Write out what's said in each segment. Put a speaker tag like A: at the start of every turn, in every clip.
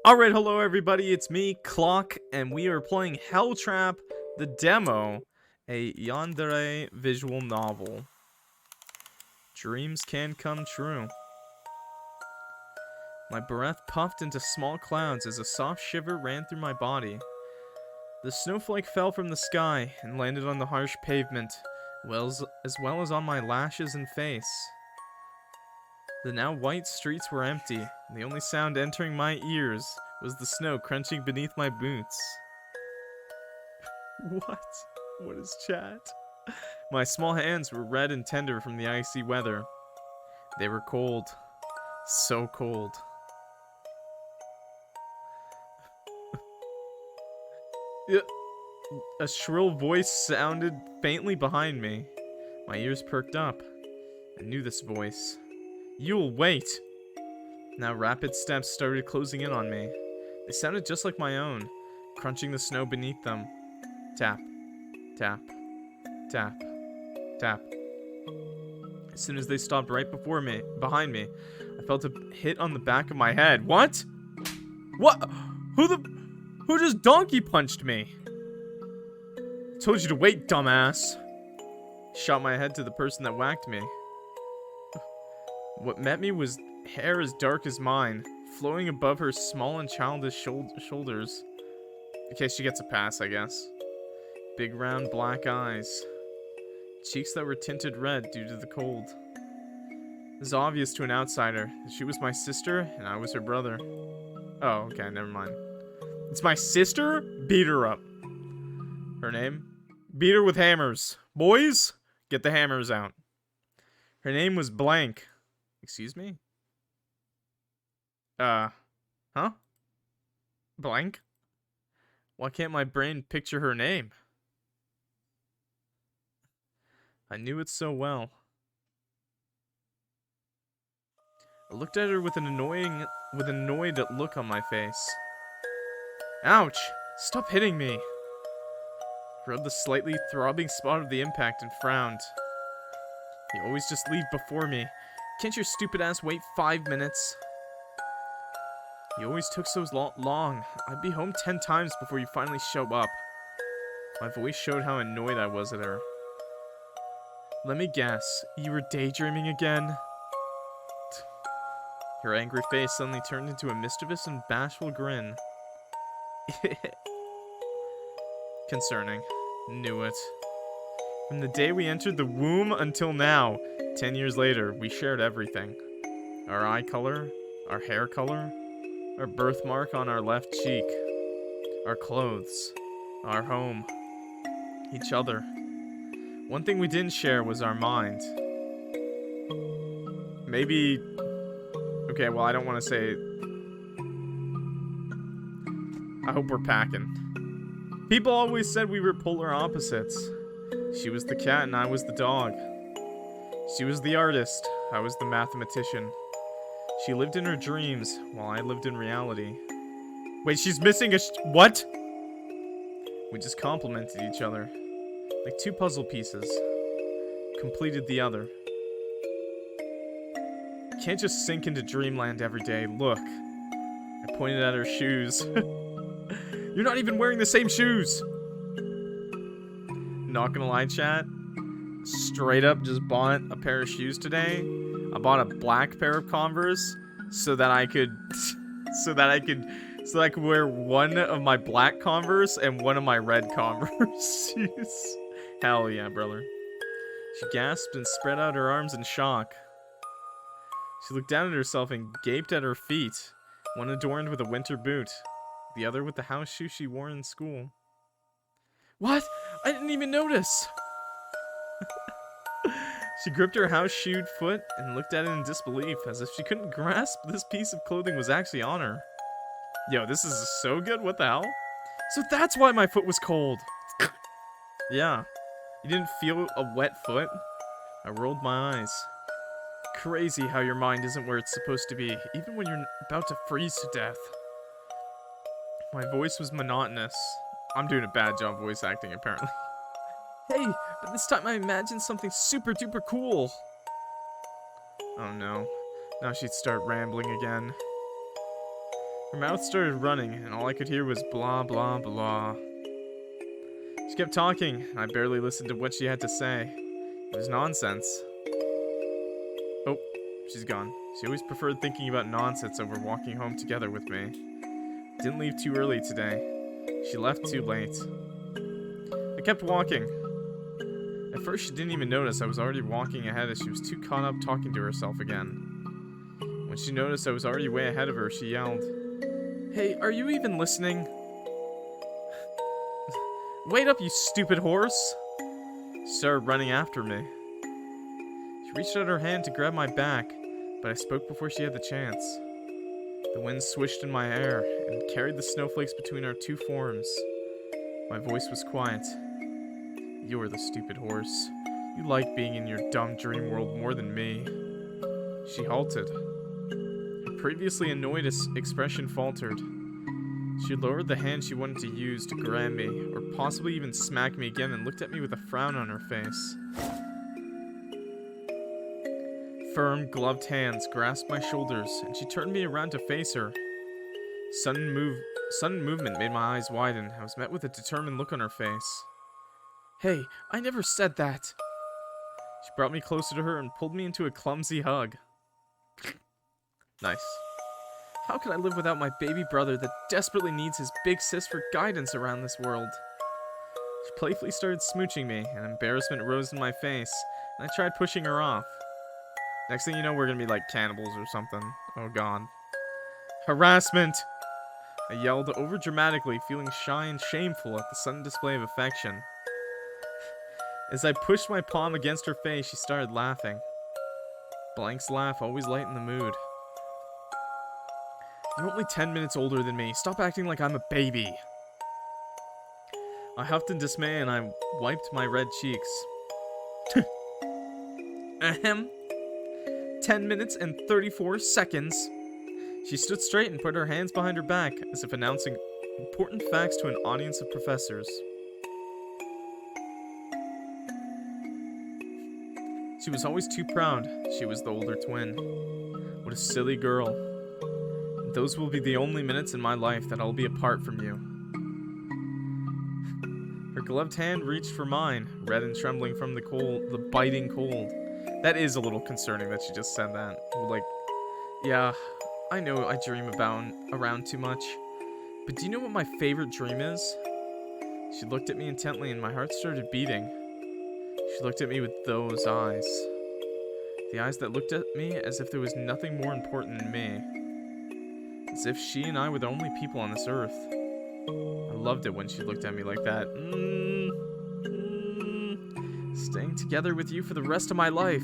A: Alright, hello everybody, it's me, Clock, and we are playing Helltrap, the demo, a yandere visual novel. Dreams can come true. My breath puffed into small clouds as a soft shiver ran through my body. The snowflake fell from the sky and landed on the harsh pavement, as well as on my lashes and face. The now white streets were empty. The only sound entering my ears was the snow crunching beneath my boots. What? What is chat? My small hands were red and tender from the icy weather. They were cold. So cold. A shrill voice sounded faintly behind me. My ears perked up. I knew this voice. You'll wait! Now rapid steps started closing in on me. They sounded just like my own, crunching the snow beneath them. Tap, tap, tap, tap. As soon as they stopped right behind me, I felt a hit on the back of my head. What? What? Who just donkey punched me? I told you to wait, dumbass. Shot my head to the person that whacked me. What met me was hair as dark as mine, flowing above her small and childish shoulders. Okay, she gets a pass, I guess. Big round black eyes. Cheeks that were tinted red due to the cold. It was obvious to an outsider that she was my sister and I was her brother. Oh, okay, never mind. It's my sister? Beat her up. Her name? Beat her with hammers. Boys, get the hammers out. Her name was Blank. Excuse me? Huh? Blank? Why can't my brain picture her name? I knew it so well. I looked at her with an annoyed look on my face. Ouch! Stop hitting me! I rubbed the slightly throbbing spot of the impact and frowned. You always just leave before me. Can't your stupid ass wait 5 minutes? You always took so long. I'd be home 10 times before you finally show up. My voice showed how annoyed I was at her. Let me guess, you were daydreaming again? Her angry face suddenly turned into a mischievous and bashful grin. Concerning. Knew it. From the day we entered the womb until now, 10 years later, we shared everything. Our eye color, our hair color, our birthmark on our left cheek, our clothes, our home, each other. One thing we didn't share was our mind. Maybe... Okay, well, I don't want to say... I hope we're packing. People always said we were polar opposites. She was the cat and I was the dog. She was the artist, I was the mathematician. She lived in her dreams, while I lived in reality. Wait, she's missing what? We just complemented each other. Like two puzzle pieces. Completed the other. You can't just sink into dreamland every day. Look. I pointed at her shoes. You're not even wearing the same shoes! Not gonna lie, chat. Straight up just bought a pair of shoes today. I bought a black pair of Converse so that I could wear one of my black Converse and one of my red Converse shoes. Hell yeah, brother. She gasped and spread out her arms in shock. She looked down at herself and gaped at her feet, one adorned with a winter boot, the other with the house shoe she wore in school. What? I didn't even notice! She gripped her house-shoed foot and looked at it in disbelief, as if she couldn't grasp this piece of clothing was actually on her. Yo, this is so good, what the hell? So that's why my foot was cold! Yeah. You didn't feel a wet foot? I rolled my eyes. Crazy how your mind isn't where it's supposed to be, even when you're about to freeze to death. My voice was monotonous. I'm doing a bad job voice acting, apparently. Hey, but this time I imagined something super duper cool. Oh no. Now she'd start rambling again. Her mouth started running, and all I could hear was blah blah blah. She kept talking, and I barely listened to what she had to say. It was nonsense. Oh, she's gone. She always preferred thinking about nonsense over walking home together with me. Didn't leave too early today. She left too late. I kept walking. At first, she didn't even notice I was already walking ahead as she was too caught up talking to herself again. When she noticed I was already way ahead of her, she yelled, "Hey, are you even listening? Wait up, you stupid horse!" She started running after me. She reached out her hand to grab my back, but I spoke before she had the chance. The wind swished in my hair and carried the snowflakes between our two forms. My voice was quiet. "You're the stupid horse. You like being in your dumb dream world more than me." She halted. Her previously annoyed expression faltered. She lowered the hand she wanted to use to grab me, or possibly even smack me again, and looked at me with a frown on her face. Firm, gloved hands grasped my shoulders, and she turned me around to face her. Sudden movement made my eyes widen. I was met with a determined look on her face. "Hey, I never said that." She brought me closer to her and pulled me into a clumsy hug. Nice. How could I live without my baby brother that desperately needs his big sis for guidance around this world? She playfully started smooching me, and embarrassment rose in my face, and I tried pushing her off. Next thing you know, we're gonna be like cannibals or something. Oh god. Harassment! I yelled over-dramatically, feeling shy and shameful at the sudden display of affection. As I pushed my palm against her face, she started laughing. Blank's laugh always lightened the mood. "You're only 10 minutes older than me. Stop acting like I'm a baby." I huffed in dismay and I wiped my red cheeks. Ahem. 10 minutes and 34 seconds. She stood straight and put her hands behind her back, as if announcing important facts to an audience of professors. She was always too proud. She was the older twin. What a silly girl. Those will be the only minutes in my life that I'll be apart from you. Her gloved hand reached for mine, red and trembling from the cold, the biting cold. That is a little concerning that she just said that. Like, yeah, I know I dream around too much. But do you know what my favorite dream is? She looked at me intently and my heart started beating. She looked at me with those eyes. The eyes that looked at me as if there was nothing more important than me. As if she and I were the only people on this earth. I loved it when she looked at me like that. Staying together with you for the rest of my life.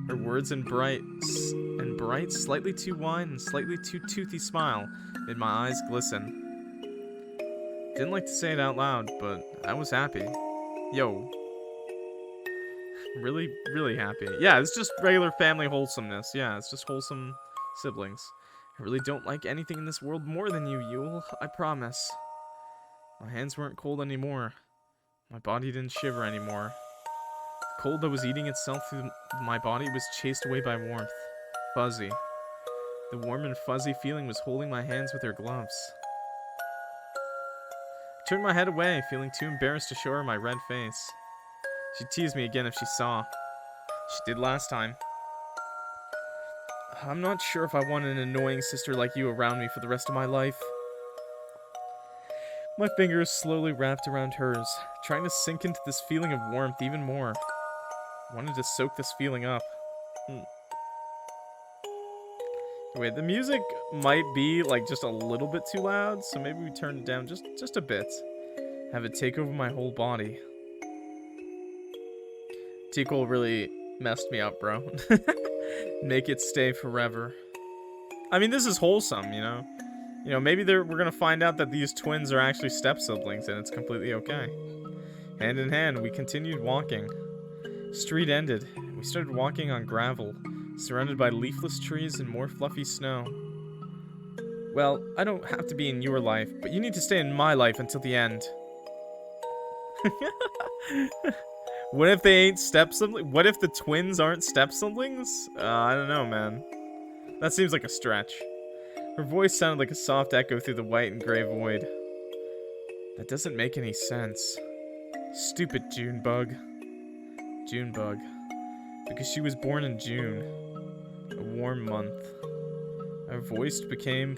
A: Her words and bright, slightly too wide and slightly too toothy smile made my eyes glisten. Didn't like to say it out loud, but I was happy. Yo. Really, really happy. Yeah, it's just regular family wholesomeness. Yeah, it's just wholesome siblings. I really don't like anything in this world more than you, Yule. I promise. My hands weren't cold anymore. My body didn't shiver anymore. The cold that was eating itself through my body was chased away by warmth. Fuzzy. The warm and fuzzy feeling was holding my hands with her gloves. I turned my head away, feeling too embarrassed to show her my red face. She'd tease me again if she saw. She did last time. I'm not sure if I want an annoying sister like you around me for the rest of my life. My fingers slowly wrapped around hers, trying to sink into this feeling of warmth even more. I wanted to soak this feeling up. Wait, the music might be like just a little bit too loud, so maybe we turn it down just a bit. Have it take over my whole body. Tickle really messed me up, bro. Make it stay forever. I mean, this is wholesome, you know? You know, maybe we're gonna find out that these twins are actually step-siblings, and it's completely okay. Hand in hand, we continued walking. Street ended, and we started walking on gravel, surrounded by leafless trees and more fluffy snow. Well, I don't have to be in your life, but you need to stay in my life until the end. What if they ain't step-siblings? What if the twins aren't step-siblings? I don't know, man. That seems like a stretch. Her voice sounded like a soft echo through the white and gray void. That doesn't make any sense. Stupid June bug. June bug. Because she was born in June. A warm month. Our voice became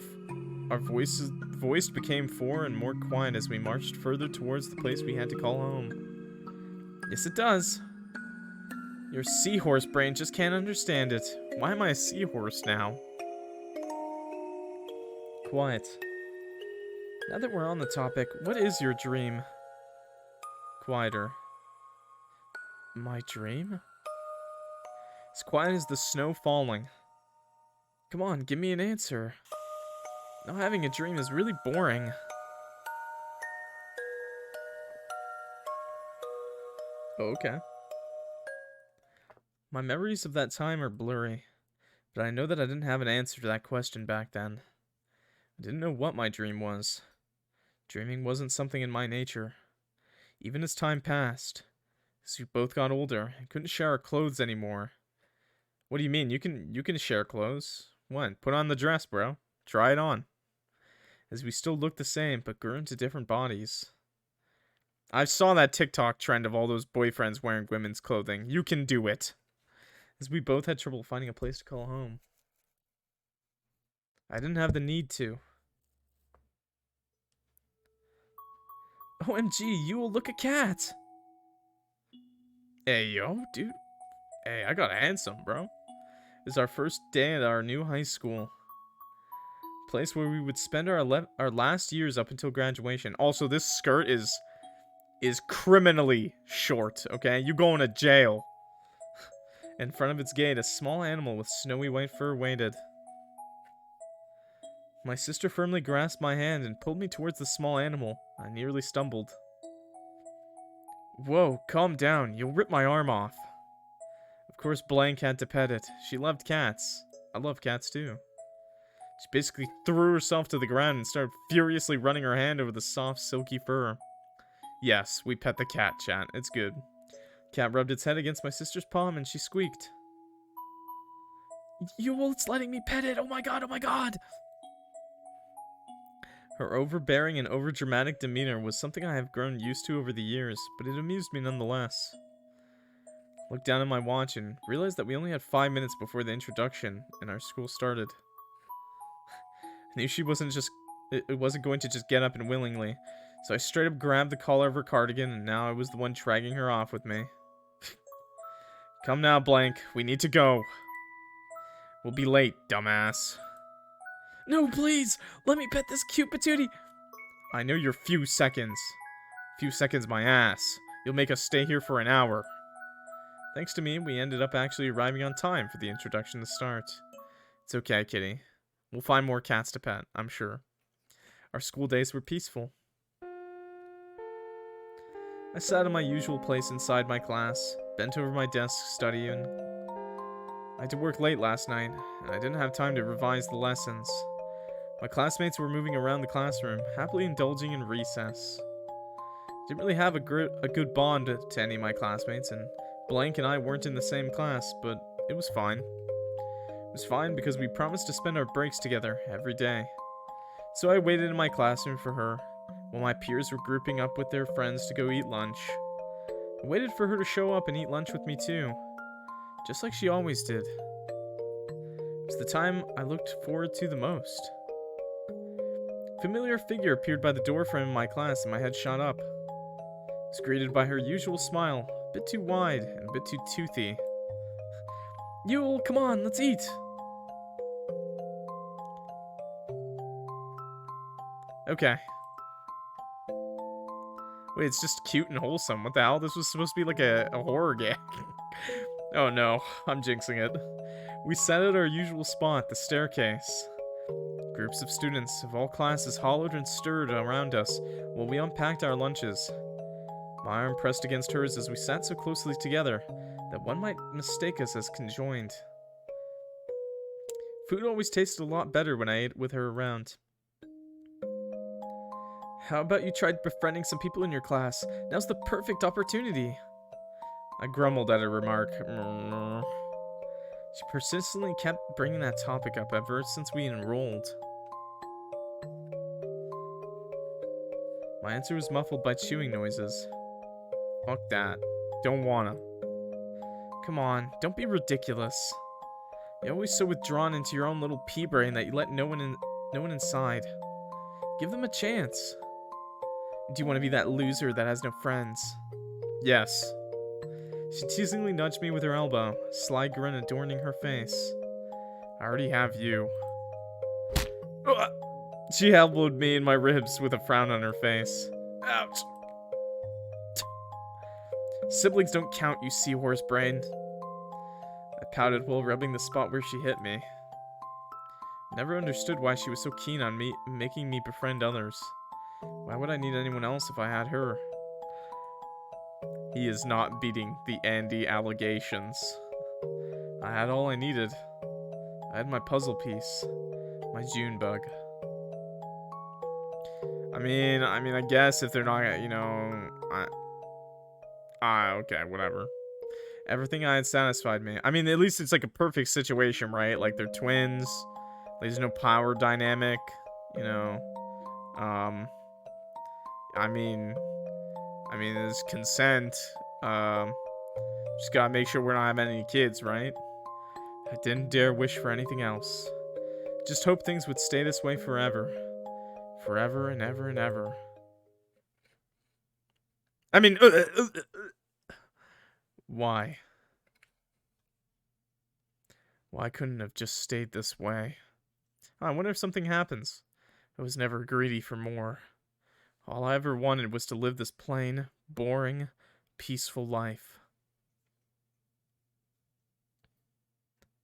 A: four and more quiet as we marched further towards the place we had to call home. Yes, it does. Your seahorse brain just can't understand it. Why am I a seahorse now? Quiet. Now that we're on the topic, what is your dream? Quieter. My dream? As quiet as the snow falling. Come on, give me an answer. Not having a dream is really boring. Okay. My memories of that time are blurry, but I know that I didn't have an answer to that question back then. I didn't know what my dream was. Dreaming wasn't something in my nature. Even as time passed, as we both got older and couldn't share our clothes anymore. What do you mean? You can share clothes? When? Put on the dress, bro. Try it on. As we still looked the same, but grew into different bodies. I saw that TikTok trend of all those boyfriends wearing women's clothing. You can do it. As we both had trouble finding a place to call home. I didn't have the need to. OMG, you will look a cat! Hey, yo, dude. Hey, I got handsome, bro. It's our first day at our new high school. Place where we would spend our last years up until graduation. Also, this skirt is criminally short, okay? You going to jail. In front of its gate, a small animal with snowy white fur waited. My sister firmly grasped my hand and pulled me towards the small animal. I nearly stumbled. Whoa, calm down. You'll rip my arm off. Of course, Blank had to pet it. She loved cats. I love cats too. She basically threw herself to the ground and started furiously running her hand over the soft, silky fur. Yes, we pet the cat, chat. It's good. Cat rubbed its head against my sister's palm and she squeaked. It's letting me pet it! Oh my god, oh my god! Her overbearing and overdramatic demeanor was something I have grown used to over the years, but it amused me nonetheless. I looked down at my watch and realized that we only had 5 minutes before the introduction and our school started. I knew she wasn't going to just get up and willingly, so I straight up grabbed the collar of her cardigan and now I was the one dragging her off with me. Come now, Blank. We need to go. We'll be late, dumbass. No, please! Let me pet this cute patootie! I know your few seconds. Few seconds my ass. You'll make us stay here for an hour. Thanks to me, we ended up actually arriving on time for the introduction to start. It's okay, kitty. We'll find more cats to pet, I'm sure. Our school days were peaceful. I sat in my usual place inside my class, bent over my desk studying. I had to work late last night, and I didn't have time to revise the lessons. My classmates were moving around the classroom, happily indulging in recess. I didn't really have a good bond to any of my classmates, and Blank and I weren't in the same class, but it was fine. It was fine because we promised to spend our breaks together every day. So I waited in my classroom for her, while my peers were grouping up with their friends to go eat lunch. I waited for her to show up and eat lunch with me too, just like she always did. It was the time I looked forward to the most. A familiar figure appeared by the doorframe of my class and my head shot up. I was greeted by her usual smile, a bit too wide and a bit too toothy. Yule, come on, let's eat! Okay. Wait, it's just cute and wholesome. What the hell? This was supposed to be like a horror game. Oh no, I'm jinxing it. We sat at our usual spot, the staircase. Groups of students of all classes hollered and stirred around us while we unpacked our lunches. My arm pressed against hers as we sat so closely together that one might mistake us as conjoined. Food always tasted a lot better when I ate with her around. How about you try befriending some people in your class? Now's the perfect opportunity. I grumbled at her remark. She persistently kept bringing that topic up ever since we enrolled. My answer was muffled by chewing noises. Fuck that. Don't wanna. Come on, don't be ridiculous. You're always so withdrawn into your own little pea brain that you let no one inside. Give them a chance. Do you want to be that loser that has no friends? Yes. She teasingly nudged me with her elbow, a sly grin adorning her face. I already have you. Ugh. She elbowed me in my ribs with a frown on her face. Ouch. Siblings don't count, you seahorse brain. I pouted while rubbing the spot where she hit me. Never understood why she was so keen on making me befriend others. Why would I need anyone else if I had her? He is not beating the Andy allegations. I had all I needed. I had my puzzle piece. My June bug. I mean, I guess if they're not, you know, okay, whatever. Everything I had satisfied me. I mean, at least it's like a perfect situation, right? Like, they're twins. There's no power dynamic, you know. I mean, there's consent. Just gotta make sure we're not having any kids, right? I didn't dare wish for anything else. Just hope things would stay this way forever. Forever and ever and ever. I mean, why? Why couldn't it have just stayed this way? I wonder if something happens. I was never greedy for more. All I ever wanted was to live this plain, boring, peaceful life.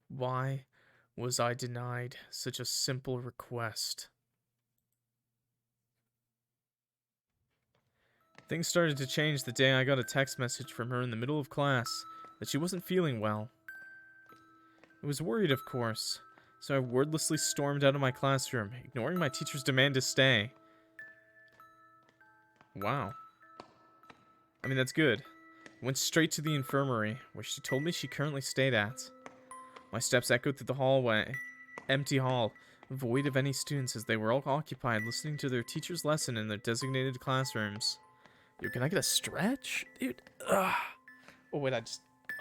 A: Why was I denied such a simple request? Things started to change the day I got a text message from her in the middle of class that she wasn't feeling well. I was worried, of course, so I wordlessly stormed out of my classroom, ignoring my teacher's demand to stay. Wow. I mean, that's good. I went straight to the infirmary, where she told me she currently stayed at. My steps echoed through the hallway. Empty hall, void of any students as they were all occupied listening to their teacher's lesson in their designated classrooms. Yo, can I get a stretch? Dude, ugh. Oh, wait,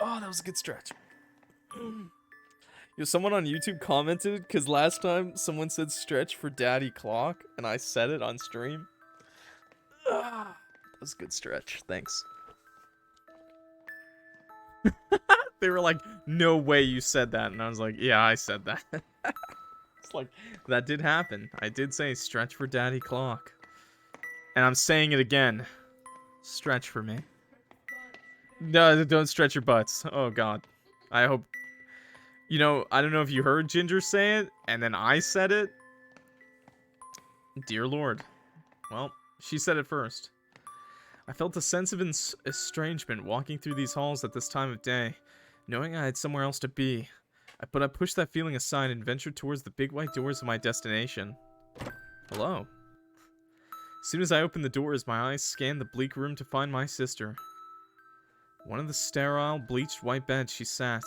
A: oh, that was a good stretch. Yo, someone on YouTube commented, because last time someone said stretch for Daddy Clock, and I said it on stream. That was a good stretch. Thanks. They were like, no way you said that. And I was like, yeah, I said that. It's like, that did happen. I did say stretch for Daddy Clock. And I'm saying it again. Stretch for me. No, don't stretch your butts. Oh, God. I hope... You know, I don't know if you heard Ginger say it, and then I said it. Dear Lord. Well, she said it first. I felt a sense of estrangement walking through these halls at this time of day, knowing I had somewhere else to be. But I pushed that feeling aside and ventured towards the big white doors of my destination. Hello. As soon as I opened the doors, my eyes scanned the bleak room to find my sister. One of the sterile, bleached white beds she sat,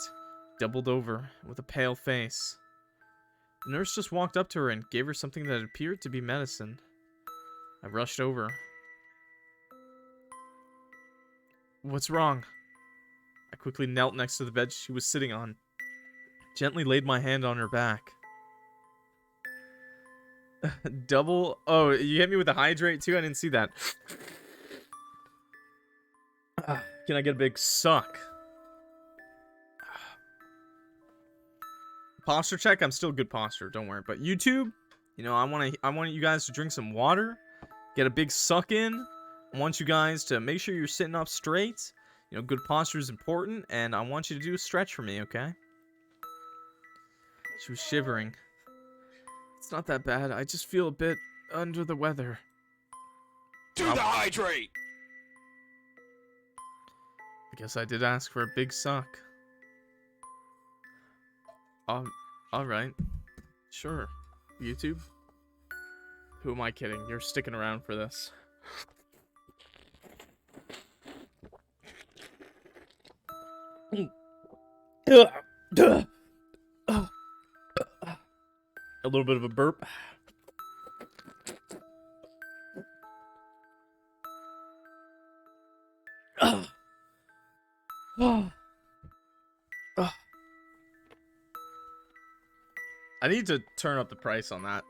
A: doubled over, with a pale face. The nurse just walked up to her and gave her something that appeared to be medicine. I rushed over. What's wrong? I quickly knelt next to the bed she was sitting on, gently laid my hand on her back. Double... Oh, you hit me with a hydrate too? I didn't see that. Can I get a big suck? Posture check? I'm still good posture, don't worry. But YouTube, you know, I want you guys to drink some water, get a big suck in. I want you guys to make sure you're sitting up straight. You know, good posture is important, and I want you to do a stretch for me, okay? She was shivering. It's not that bad. I just feel a bit under the weather.
B: Do the hydrate!
A: I guess I did ask for a big suck. Alright. Sure. YouTube? Who am I kidding? You're sticking around for this. A little bit of a burp. I need to turn up the price on that.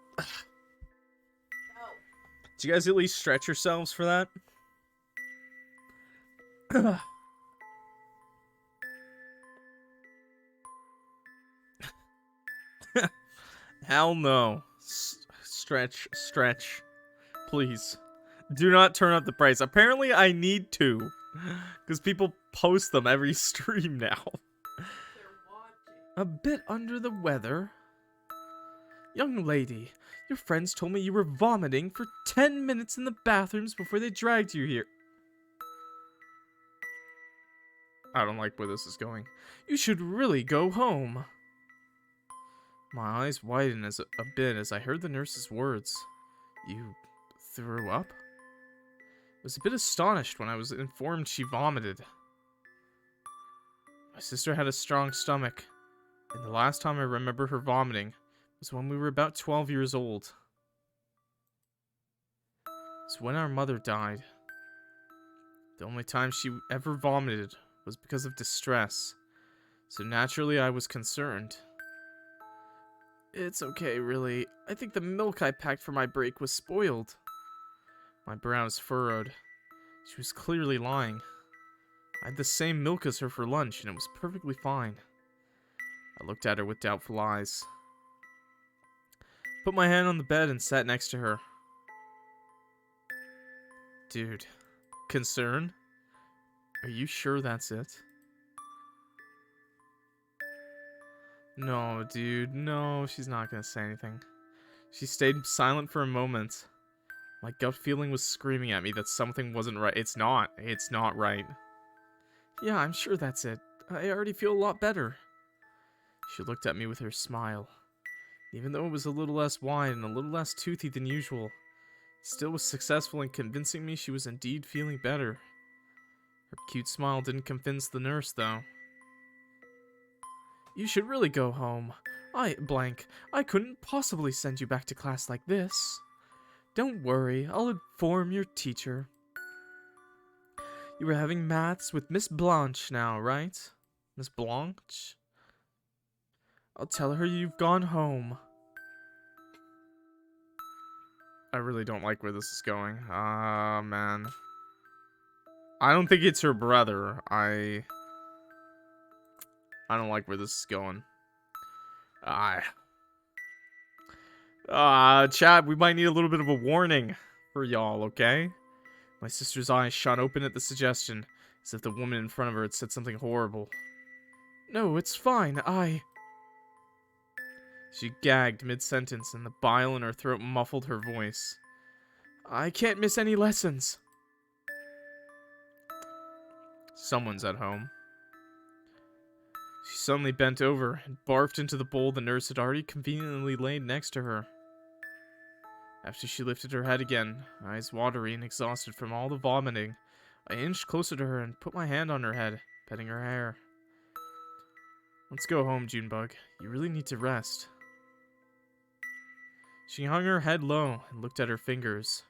A: Did you guys at least stretch yourselves for that? Hell no. Stretch. Please. Do not turn up the price. Apparently I need to. Because people post them every stream now. A bit under the weather. Young lady, your friends told me you were vomiting for 10 minutes in the bathrooms before they dragged you here. I don't like where this is going. You should really go home. My eyes widened a bit as I heard the nurse's words. You threw up? I was a bit astonished when I was informed she vomited. My sister had a strong stomach, and the last time I remember her vomiting was when we were about 12 years old. It's when our mother died. The only time she ever vomited was because of distress, so naturally I was concerned. It's okay, really. I think the milk I packed for my break was spoiled. My brows furrowed. She was clearly lying. I had the same milk as her for lunch, and it was perfectly fine. I looked at her with doubtful eyes. Put my hand on the bed and sat next to her. Dude, concern? Are you sure that's it? No, dude, no, she's not gonna say anything. She stayed silent for a moment. My gut feeling was screaming at me that something wasn't right. It's not right. Yeah, I'm sure that's it. I already feel a lot better. She looked at me with her smile. Even though it was a little less wide and a little less toothy than usual, it still was successful in convincing me she was indeed feeling better. Her cute smile didn't convince the nurse, though. You should really go home. I couldn't possibly send you back to class like this. Don't worry, I'll inform your teacher. You were having maths with Miss Blanche now, right? Miss Blanche? I'll tell her you've gone home. I really don't like where this is going. Ah, man. I don't think it's her brother. I don't like where this is going. Chat, we might need a little bit of a warning for y'all, okay? My sister's eyes shot open at the suggestion, as if the woman in front of her had said something horrible. No, it's fine, She gagged mid-sentence, and the bile in her throat muffled her voice. I can't miss any lessons. Someone's at home. She suddenly bent over and barfed into the bowl the nurse had already conveniently laid next to her. After she lifted her head again, eyes watery and exhausted from all the vomiting, I inched closer to her and put my hand on her head, petting her hair. Let's go home, Junebug. You really need to rest. She hung her head low and looked at her fingers.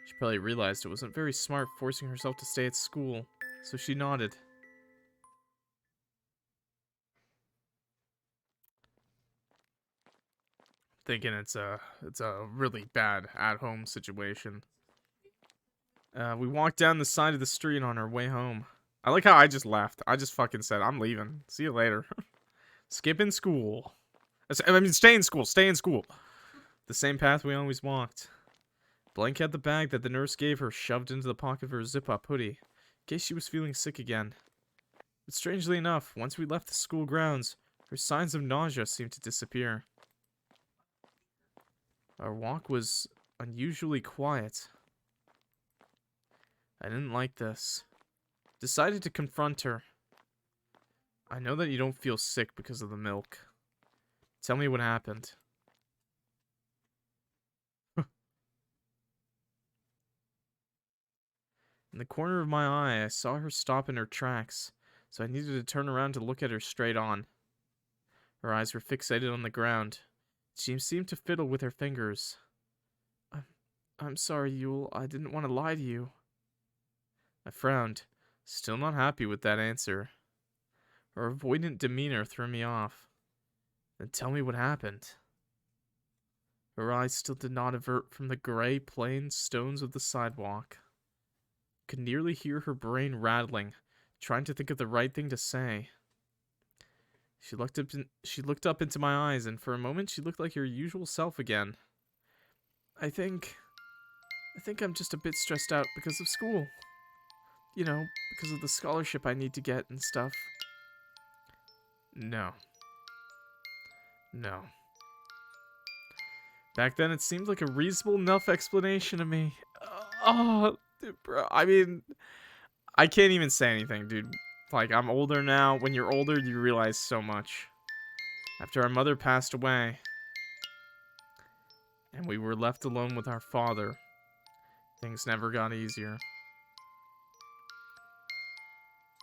A: She probably realized it wasn't very smart forcing herself to stay at school, so she nodded. Thinking it's a really bad at-home situation. We walked down the side of the street on our way home. I like how I just left. I just fucking said, I'm leaving. See you later. Skipping school. I mean, stay in school. Stay in school. The same path we always walked. Blank had the bag that the nurse gave her shoved into the pocket of her zip-up hoodie, in case she was feeling sick again. But strangely enough, once we left the school grounds, her signs of nausea seemed to disappear. Our walk was unusually quiet. I didn't like this. Decided to confront her. I know that you don't feel sick because of the milk. Tell me what happened. In the corner of my eye, I saw her stop in her tracks, so I needed to turn around to look at her straight on. Her eyes were fixated on the ground. She seemed to fiddle with her fingers. I'm sorry, Yule. I didn't want to lie to you. I frowned, still not happy with that answer. Her avoidant demeanor threw me off. Then tell me what happened. Her eyes still did not avert from the gray, plain stones of the sidewalk. Could nearly hear her brain rattling, trying to think of the right thing to say. She looked up into my eyes, and for a moment she looked like her usual self again. I think I'm just a bit stressed out because of school. You know, because of the scholarship I need to get and stuff. No. No. Back then it seemed like a reasonable enough explanation to me. Oh, dude, bro. I mean, I can't even say anything, dude. Like, I'm older now. When you're older, you realize so much. After our mother passed away, and we were left alone with our father, things never got easier.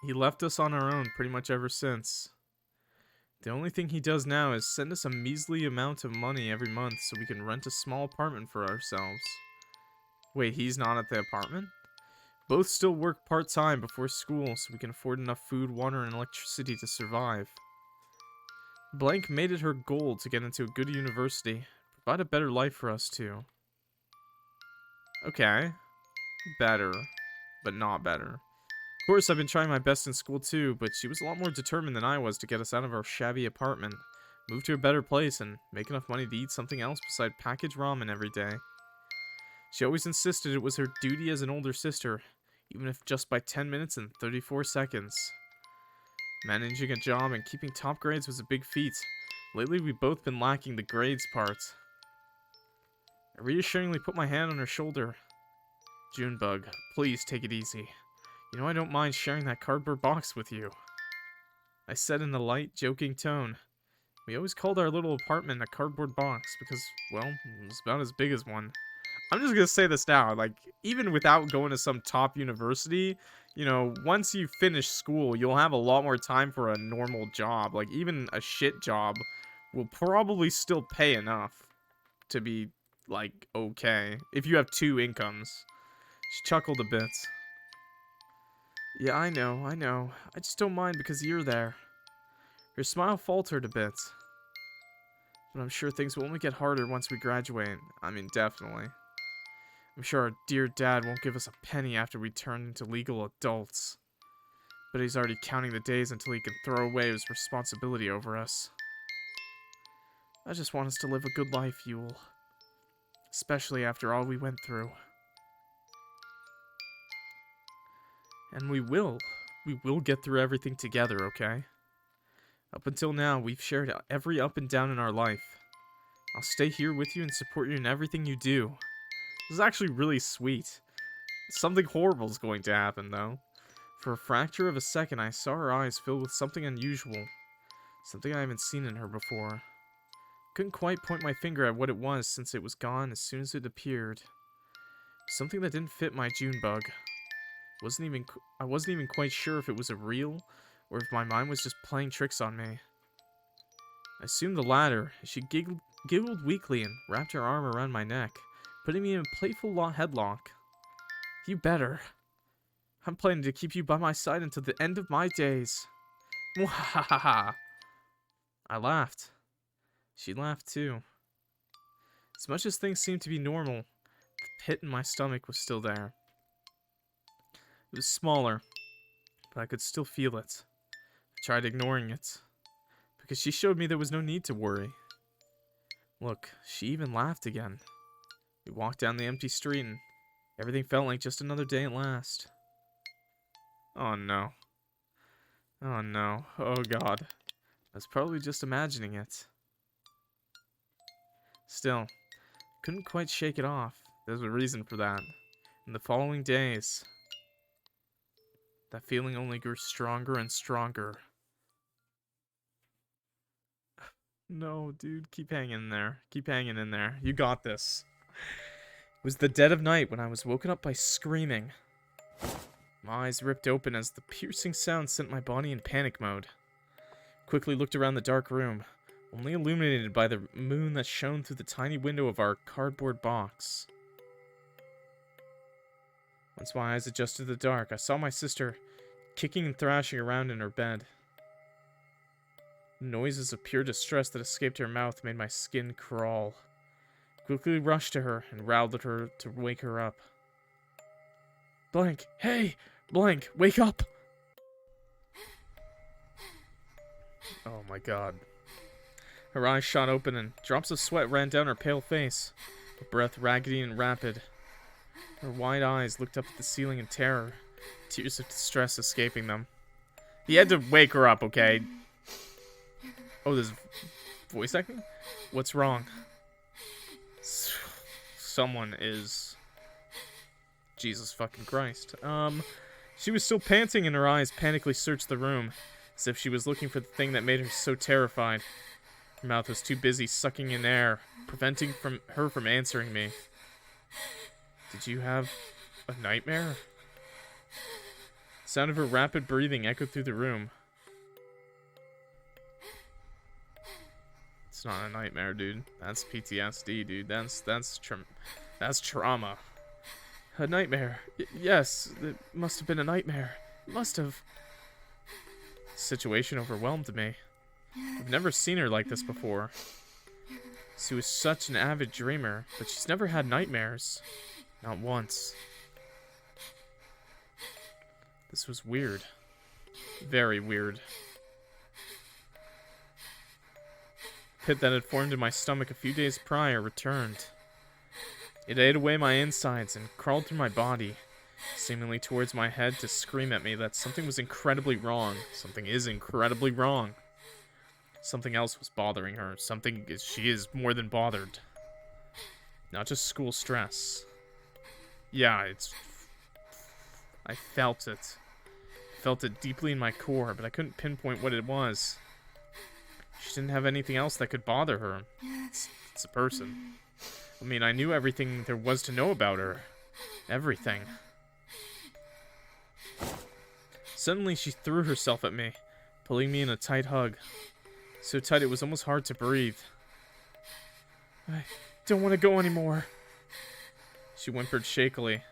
A: He left us on our own pretty much ever since. The only thing he does now is send us a measly amount of money every month so we can rent a small apartment for ourselves. Wait, he's not at the apartment? Both still work part-time before school so we can afford enough food, water, and electricity to survive. Blank made it her goal to get into a good university, provide a better life for us too. Okay. Better, but not better. Of course, I've been trying my best in school too, but she was a lot more determined than I was to get us out of our shabby apartment, move to a better place, and make enough money to eat something else beside packaged ramen every day. She always insisted it was her duty as an older sister, even if just by 10 minutes and 34 seconds. Managing a job and keeping top grades was a big feat. Lately, we've both been lacking the grades part. I reassuringly put my hand on her shoulder. Junebug, please take it easy. You know I don't mind sharing that cardboard box with you. I said in a light, joking tone. We always called our little apartment a cardboard box because, well, it was about as big as one. I'm just gonna say this now, like, even without going to some top university, you know, once you finish school, you'll have a lot more time for a normal job. Like, even a shit job will probably still pay enough to be, like, okay. If you have two incomes. She chuckled a bit. Yeah, I know. I just don't mind because you're there. Her smile faltered a bit. But I'm sure things will only get harder once we graduate. I mean, definitely. I'm sure our dear dad won't give us a penny after we turn into legal adults. But he's already counting the days until he can throw away his responsibility over us. I just want us to live a good life, Yule. Especially after all we went through. And we will. We will get through everything together, okay? Up until now, we've shared every up and down in our life. I'll stay here with you and support you in everything you do. This is actually really sweet. Something horrible is going to happen, though. For a fracture of a second, I saw her eyes filled with something unusual. Something I haven't seen in her before. Couldn't quite point my finger at what it was since it was gone as soon as it appeared. Something that didn't fit my Junebug. I wasn't even quite sure if it was a real, or if my mind was just playing tricks on me. I assumed the latter, as she giggled weakly and wrapped her arm around my neck, putting me in a playful headlock. You better. I'm planning to keep you by my side until the end of my days. Mwahaha. I laughed. She laughed too. As much as things seemed to be normal, the pit in my stomach was still there. It was smaller, but I could still feel it. I tried ignoring it, because she showed me there was no need to worry. Look, she even laughed again. We walked down the empty street and everything felt like just another day at last. Oh no. Oh no. Oh god. I was probably just imagining it. Still, couldn't quite shake it off. There's a reason for that. In the following days, that feeling only grew stronger and stronger. No, dude, keep hanging in there. Keep hanging in there. You got this. It was the dead of night when I was woken up by screaming. My eyes ripped open as the piercing sound sent my body in panic mode. Quickly looked around the dark room, only illuminated by the moon that shone through the tiny window of our cardboard box. Once my eyes adjusted to the dark, I saw my sister kicking and thrashing around in her bed. Noises of pure distress that escaped her mouth made my skin crawl. quickly rushed to her and growled at her to wake her up. Blank, hey! Blank, wake up! Oh my god. Her eyes shot open and drops of sweat ran down her pale face, her breath raggedy and rapid. Her wide eyes looked up at the ceiling in terror, tears of distress escaping them. He had to wake her up, okay? Oh, there's voice acting? What's wrong? Someone is... Jesus fucking Christ. She was still panting and her eyes panically searched the room, as if she was looking for the thing that made her so terrified. Her mouth was too busy sucking in air, preventing her from answering me. Did you have a nightmare? The sound of her rapid breathing echoed through the room. It's not a nightmare, dude. That's PTSD, dude. That's trauma. A nightmare. Yes, it must have been a nightmare. It must have. The situation overwhelmed me. I've never seen her like this before. She was such an avid dreamer, but she's never had nightmares. Not once. This was weird. Very weird. The pit that had formed in my stomach a few days prior returned. It ate away my insides and crawled through my body, seemingly towards my head to scream at me that something was incredibly wrong. Something is incredibly wrong. Something else was bothering her. She is more than bothered. Not just school stress. Yeah, I felt it. Felt it deeply in my core, but I couldn't pinpoint what it was. She didn't have anything else that could bother her. It's a person. I mean, I knew everything there was to know about her. Everything. Suddenly, she threw herself at me, pulling me in a tight hug. So tight it was almost hard to breathe. I don't want to go anymore. She whimpered shakily,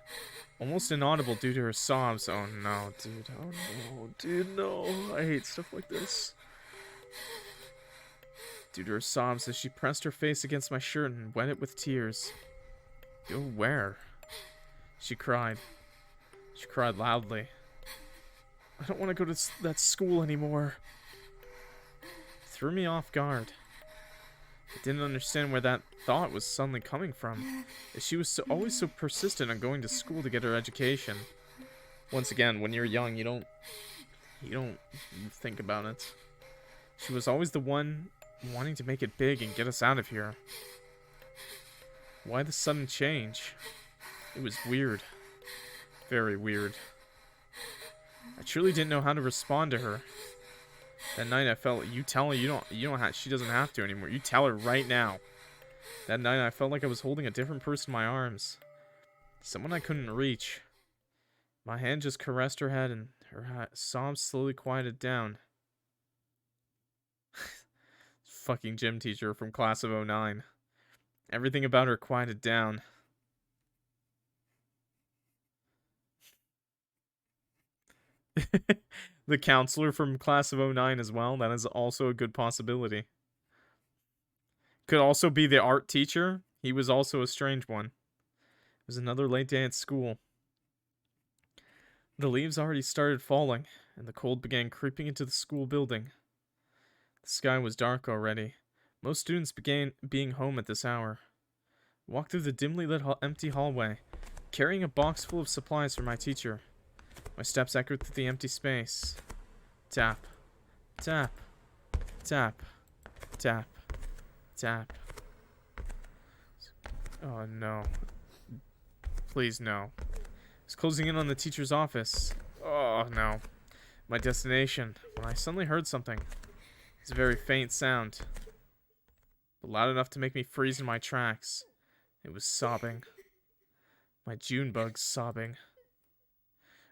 A: almost inaudible due to her sobs. Oh no, dude. Oh no, dude, no. I hate stuff like this. Due to her sobs as she pressed her face against my shirt and wet it with tears. Go where? She cried. She cried loudly. I don't want to go to that school anymore. It threw me off guard. I didn't understand where that thought was suddenly coming from, as she was always so persistent on going to school to get her education. Once again, when you're young, you don't think about it. She was always the one wanting to make it big and get us out of here. Why the sudden change? It was weird. Very weird. I truly didn't know how to respond to her. That night I felt, you tell her she doesn't have to anymore. You tell her right now. That night I felt like I was holding a different person in my arms. Someone I couldn't reach. My hand just caressed her head and her sobs slowly quieted down. Fucking gym teacher from class of 09. Everything about her quieted down. The counselor from class of 09 as well. That is also a good possibility. Could also be the art teacher. He was also a strange one. It was another late day at school. The leaves already started falling, and the cold began creeping into the school building. The sky was dark already. Most students began being home at this hour. I walked through the dimly lit empty hallway, carrying a box full of supplies for my teacher. My steps echoed through the empty space. Tap. Tap. Tap. Tap. Tap. Oh no. Please no. I was closing in on the teacher's office. Oh no. My destination. When I suddenly heard something. It's a very faint sound, but loud enough to make me freeze in my tracks. It was sobbing. My June bug sobbing.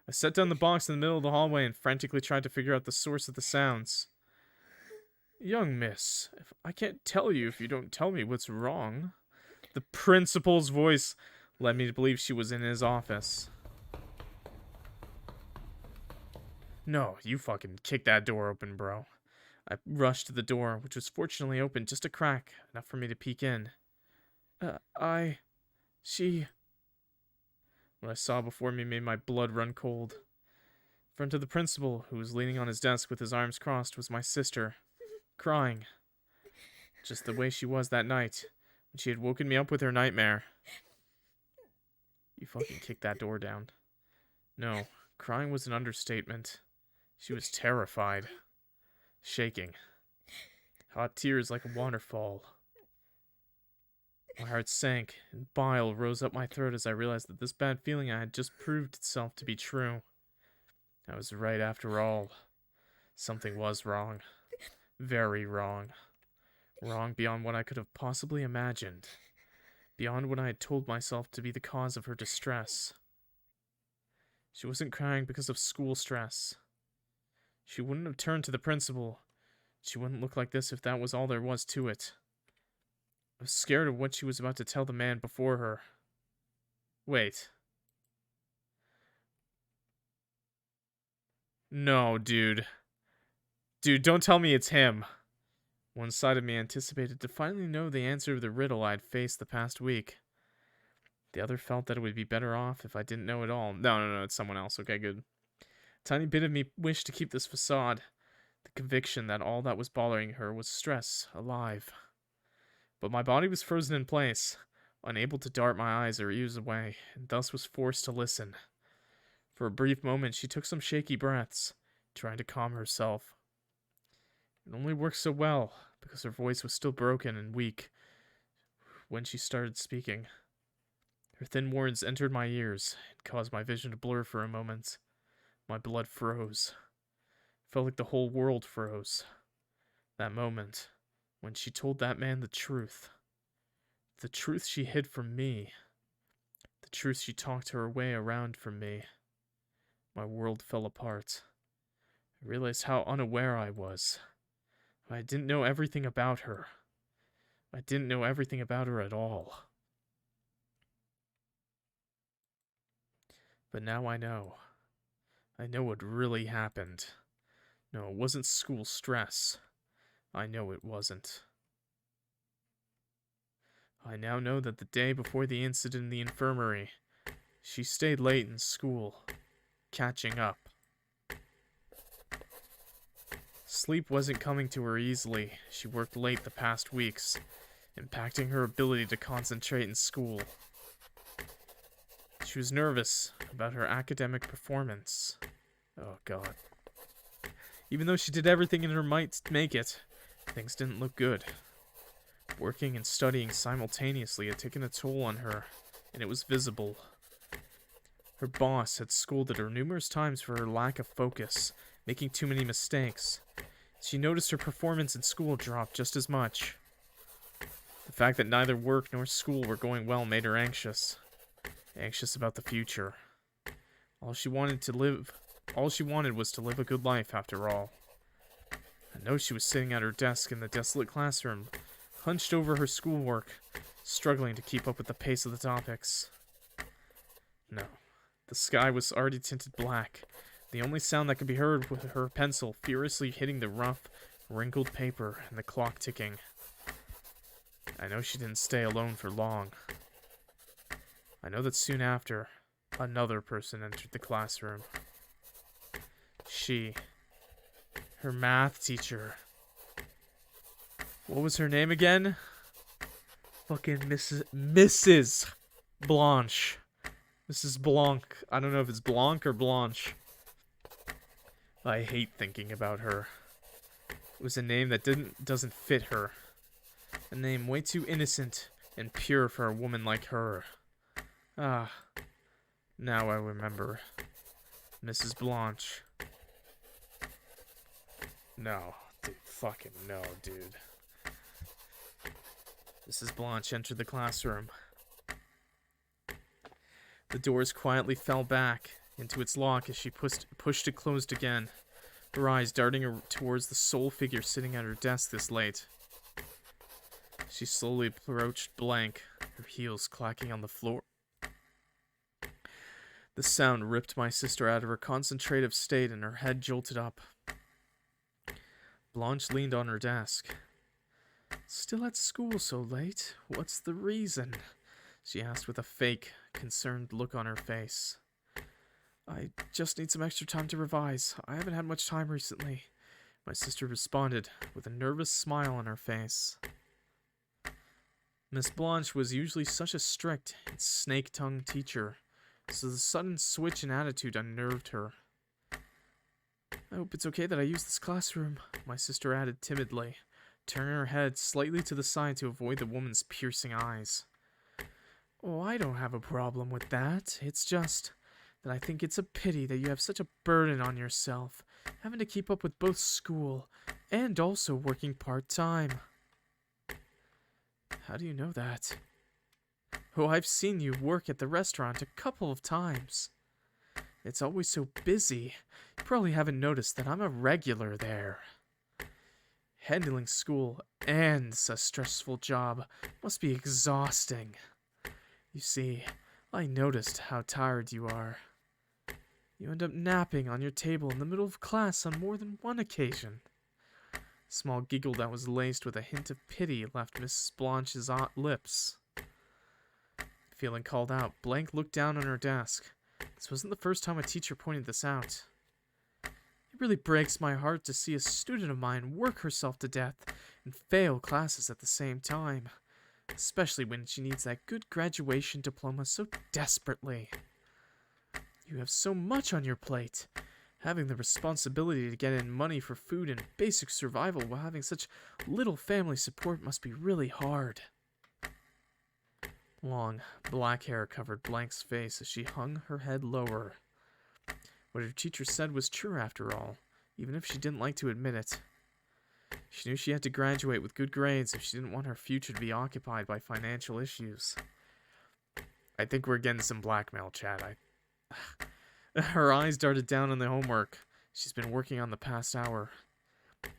A: I set down the box in the middle of the hallway and frantically tried to figure out the source of the sounds. Young miss, I can't tell you if you don't tell me what's wrong. The principal's voice led me to believe she was in his office. No, you fucking kick that door open, bro. I rushed to the door, which was fortunately open just a crack, enough for me to peek in. She... What I saw before me made my blood run cold. In front of the principal, who was leaning on his desk with his arms crossed, was my sister, crying. Just the way she was that night, when she had woken me up with her nightmare. You fucking kicked that door down. No, crying was an understatement. She was terrified. Shaking. Hot tears like a waterfall. My heart sank, and bile rose up my throat as I realized that this bad feeling I had just proved itself to be true. I was right after all. Something was wrong. Very wrong. Wrong beyond what I could have possibly imagined. Beyond what I had told myself to be the cause of her distress. She wasn't crying because of school stress. She wouldn't have turned to the principal. She wouldn't look like this if that was all there was to it. I was scared of what she was about to tell the man before her. Wait. No, dude. Dude, don't tell me it's him. One side of me anticipated to finally know the answer to the riddle I'd faced the past week. The other felt that it would be better off if I didn't know it all. No, it's someone else. Okay, good. A tiny bit of me wished to keep this facade. The conviction that all that was bothering her was stress, alive. But my body was frozen in place, unable to dart my eyes or ears away, and thus was forced to listen. For a brief moment, she took some shaky breaths, trying to calm herself. It only worked so well, because her voice was still broken and weak when she started speaking. Her thin words entered my ears and caused my vision to blur for a moment. My blood froze. It felt like the whole world froze. That moment, when she told that man the truth. The truth she hid from me. The truth she talked her way around from me. My world fell apart. I realized how unaware I was. I didn't know everything about her. I didn't know everything about her at all. But now I know. I know what really happened. No, it wasn't school stress. I know it wasn't. I now know that the day before the incident in the infirmary, she stayed late in school, catching up. Sleep wasn't coming to her easily. She worked late the past weeks, impacting her ability to concentrate in school. She was nervous about her academic performance. Oh god. Even though she did everything in her might to make it, things didn't look good. Working and studying simultaneously had taken a toll on her, and it was visible. Her boss had scolded her numerous times for her lack of focus, making too many mistakes. She noticed her performance in school drop just as much. The fact that neither work nor school were going well made her anxious. Anxious about the future. All she wanted was to live a good life after all. I know she was sitting at her desk in the desolate classroom, hunched over her schoolwork, struggling to keep up with the pace of the topics. No, the sky was already tinted black. The only sound that could be heard was her pencil furiously hitting the rough, wrinkled paper and the clock ticking. I know she didn't stay alone for long. I know that soon after, another person entered the classroom. She, her math teacher. What was her name again? Fucking Mrs. Blanche. Mrs. Blanc. I don't know if it's Blanc or Blanche. I hate thinking about her. It was a name that doesn't fit her. A name way too innocent and pure for a woman like her. Ah, now I remember. Mrs. Blanche. No, dude, fucking no, dude. Mrs. Blanche entered the classroom. The doors quietly fell back into its lock as she pushed it closed again, her eyes darting towards the sole figure sitting at her desk this late. She slowly approached blank, her heels clacking on the floor. The sound ripped my sister out of her concentrative state and her head jolted up. Blanche leaned on her desk. Still at school so late? What's the reason? She asked with a fake, concerned look on her face. I just need some extra time to revise. I haven't had much time recently. My sister responded with a nervous smile on her face. Miss Blanche was usually such a strict and snake-tongued teacher, so the sudden switch in attitude unnerved her. I hope it's okay that I use this classroom, my sister added timidly, turning her head slightly to the side to avoid the woman's piercing eyes. Oh, I don't have a problem with that. It's just that I think it's a pity that you have such a burden on yourself, having to keep up with both school and also working part-time. How do you know that? Oh, I've seen you work at the restaurant a couple of times. It's always so busy. You probably haven't noticed that I'm a regular there. Handling school and a stressful job must be exhausting. You see, I noticed how tired you are. You end up napping on your table in the middle of class on more than one occasion. A small giggle that was laced with a hint of pity left Mrs. Blanche's lips. Feeling called out, Blank looked down on her desk. This wasn't the first time a teacher pointed this out. It really breaks my heart to see a student of mine work herself to death and fail classes at the same time, especially when she needs that good graduation diploma so desperately. You have so much on your plate. Having the responsibility to get in money for food and basic survival while having such little family support must be really hard. Long, black hair covered Blank's face as she hung her head lower. What her teacher said was true after all, even if she didn't like to admit it. She knew she had to graduate with good grades if she didn't want her future to be occupied by financial issues. I think we're getting some blackmail, Chad. Her eyes darted down on the homework she's been working on the past hour.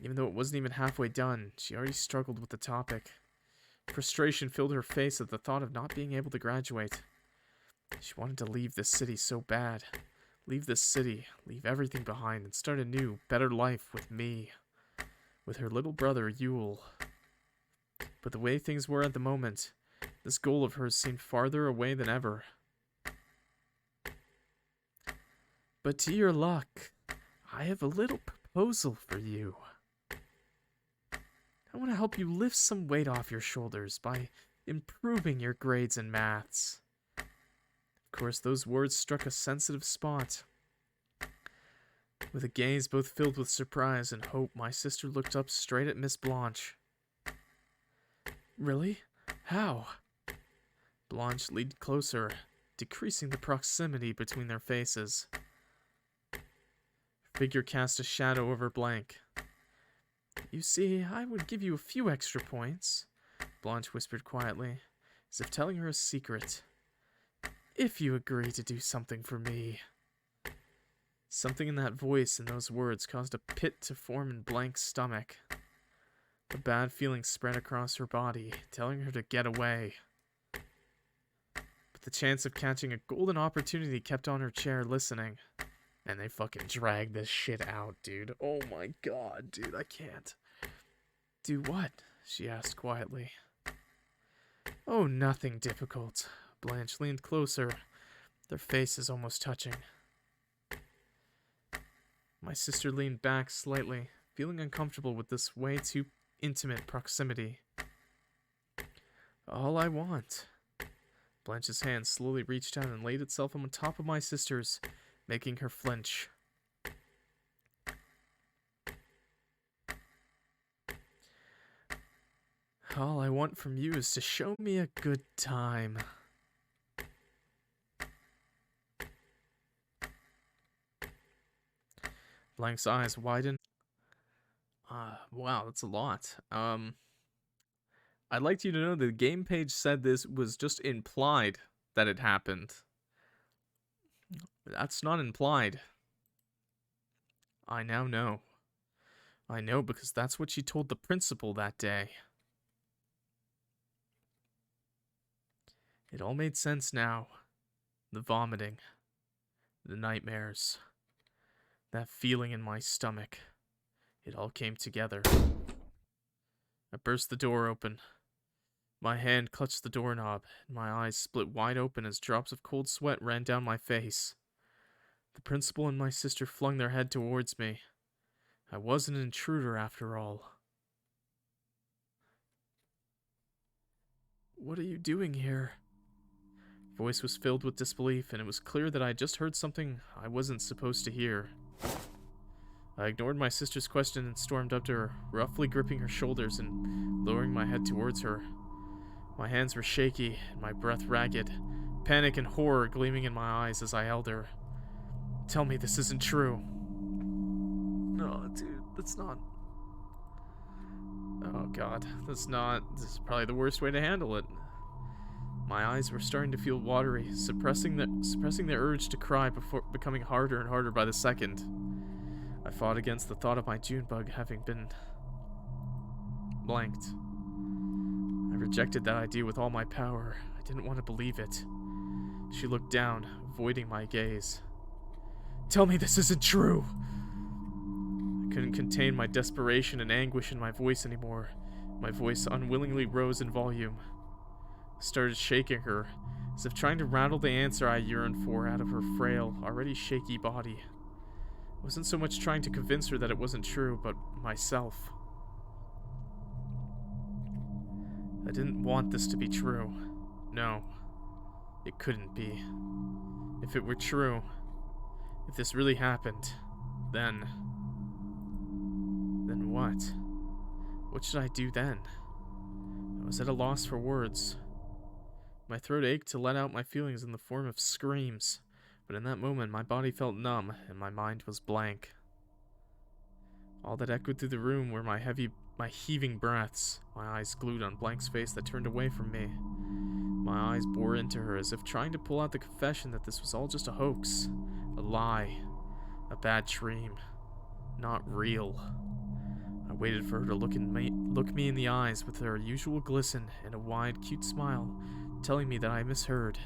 A: Even though it wasn't even halfway done, she already struggled with the topic. Frustration filled her face at the thought of not being able to graduate. She wanted to leave this city so bad. Leave this city, leave everything behind, and start a new, better life with me. With her little brother, Yule. But the way things were at the moment, this goal of hers seemed farther away than ever. But to your luck, I have a little proposal for you. I want to help you lift some weight off your shoulders by improving your grades in maths. Of course, those words struck a sensitive spot. With a gaze both filled with surprise and hope, my sister looked up straight at Miss Blanche. Really? How? Blanche leaned closer, decreasing the proximity between their faces. Her figure cast a shadow over Blank. You see, I would give you a few extra points, Blanche whispered quietly, as if telling her a secret. If you agree to do something for me. Something in that voice and those words caused a pit to form in Blank's stomach. A bad feeling spread across her body, telling her to get away. But the chance of catching a golden opportunity kept on her chair listening. And they fucking dragged this shit out, dude. Oh my god, dude, I can't. Do what? She asked quietly. Oh, nothing difficult. Blanche leaned closer, their faces almost touching. My sister leaned back slightly, feeling uncomfortable with this way too intimate proximity. All I want. Blanche's hand slowly reached out and laid itself on top of my sister's, making her flinch. All I want from you is to show me a good time. Blank's eyes widened. Wow, that's a lot. I'd like you to know the game page said this was just implied that it happened. That's not implied. I now know. I know because that's what she told the principal that day. It all made sense now. The vomiting. The nightmares. That feeling in my stomach. It all came together. I burst the door open. My hand clutched the doorknob, and my eyes split wide open as drops of cold sweat ran down my face. The principal and my sister flung their head towards me. I was an intruder after all. "What are you doing here?" Voice was filled with disbelief, and it was clear that I had just heard something I wasn't supposed to hear. I ignored my sister's question and stormed up to her, roughly gripping her shoulders and lowering my head towards her. My hands were shaky and my breath ragged, panic and horror gleaming in my eyes as I held her. "Tell me this isn't true." No, dude, that's not... Oh god, this is probably the worst way to handle it. My eyes were starting to feel watery, suppressing the urge to cry before becoming harder and harder by the second. I fought against the thought of my June bug having been blanked. I rejected that idea with all my power. I didn't want to believe it. She looked down, avoiding my gaze. "Tell me this isn't true!" I couldn't contain my desperation and anguish in my voice anymore. My voice unwillingly rose in volume. I started shaking her, as if trying to rattle the answer I yearned for out of her frail, already shaky body. I wasn't so much trying to convince her that it wasn't true, but myself. I didn't want this to be true. No, it couldn't be. If it were true, if this really happened, then what? What should I do then? I was at a loss for words. My throat ached to let out my feelings in the form of screams, but in that moment my body felt numb and my mind was blank. All that echoed through the room were my heaving breaths, my eyes glued on Blank's face that turned away from me. My eyes bore into her as if trying to pull out the confession that this was all just a hoax, a lie, a bad dream, not real. I waited for her to look me in the eyes with her usual glisten and a wide, cute smile, telling me that I misheard.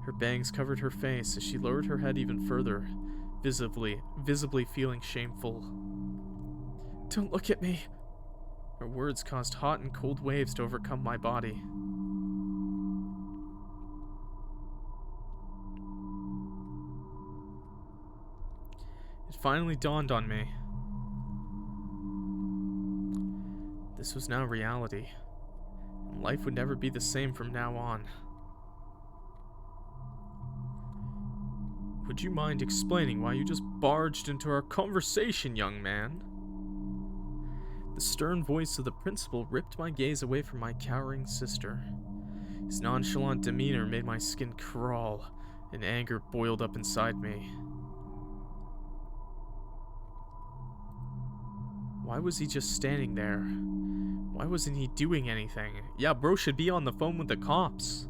A: Her bangs covered her face as she lowered her head even further, visibly feeling shameful. "Don't look at me." Her words caused hot and cold waves to overcome my body. It finally dawned on me. This was now reality, and life would never be the same from now on. "Would you mind explaining why you just barged into our conversation, young man?" The stern voice of the principal ripped my gaze away from my cowering sister. His nonchalant demeanor made my skin crawl, and anger boiled up inside me. Why was he just standing there? Why wasn't he doing anything? Yeah, bro should be on the phone with the cops.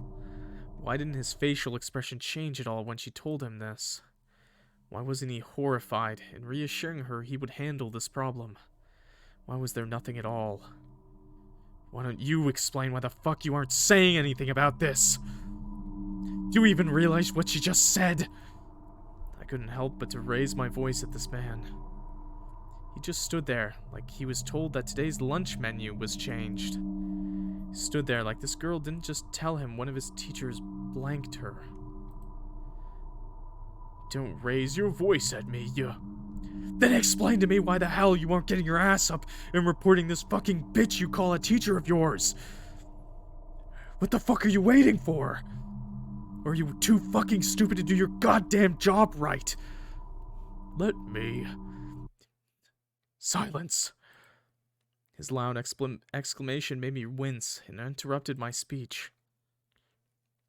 A: Why didn't his facial expression change at all when she told him this? Why wasn't he horrified and reassuring her he would handle this problem? Why was there nothing at all? Why don't you explain why the fuck you aren't saying anything about this? Do you even realize what she just said? I couldn't help but to raise my voice at this man. He just stood there, like he was told that today's lunch menu was changed. He stood there like this girl didn't just tell him one of his teachers blanked her. "Don't raise your voice at me, you..." "Then explain to me why the hell you aren't getting your ass up and reporting this fucking bitch you call a teacher of yours. What the fuck are you waiting for? Or are you too fucking stupid to do your goddamn job right? Let me..." "Silence!" His loud exclamation made me wince and interrupted my speech.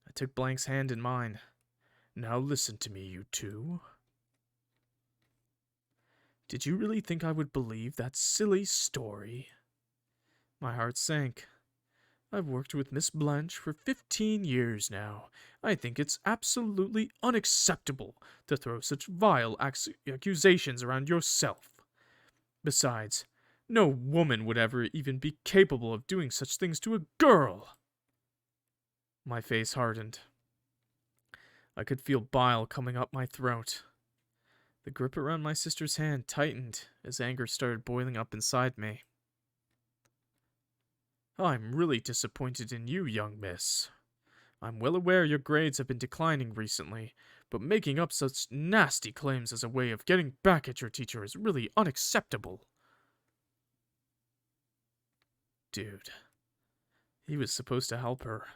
A: I took Blank's hand in mine. "Now listen to me, you two. Did you really think I would believe that silly story?" My heart sank. "I've worked with Miss Blanche for 15 years now. I think it's absolutely unacceptable to throw such vile accusations around yourself. Besides, no woman would ever even be capable of doing such things to a girl." My face hardened. I could feel bile coming up my throat. The grip around my sister's hand tightened as anger started boiling up inside me. I'm really disappointed in you, young miss. I'm well aware your grades have been declining recently, but making up such nasty claims as a way of getting back at your teacher is really unacceptable. Dude, he was supposed to help her.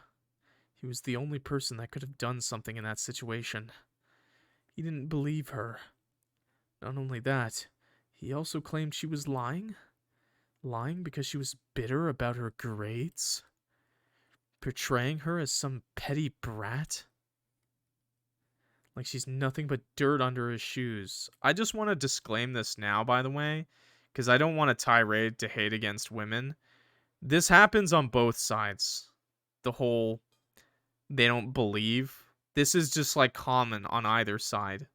A: He was the only person that could have done something in that situation. He didn't believe her. Not only that, he also claimed she was lying? Lying because she was bitter about her grades? Portraying her as some petty brat? Like she's nothing but dirt under his shoes. I just want to disclaim this now, by the way, because I don't want a tirade to hate against women. This happens on both sides. The whole, they don't believe. This is just like common on either side.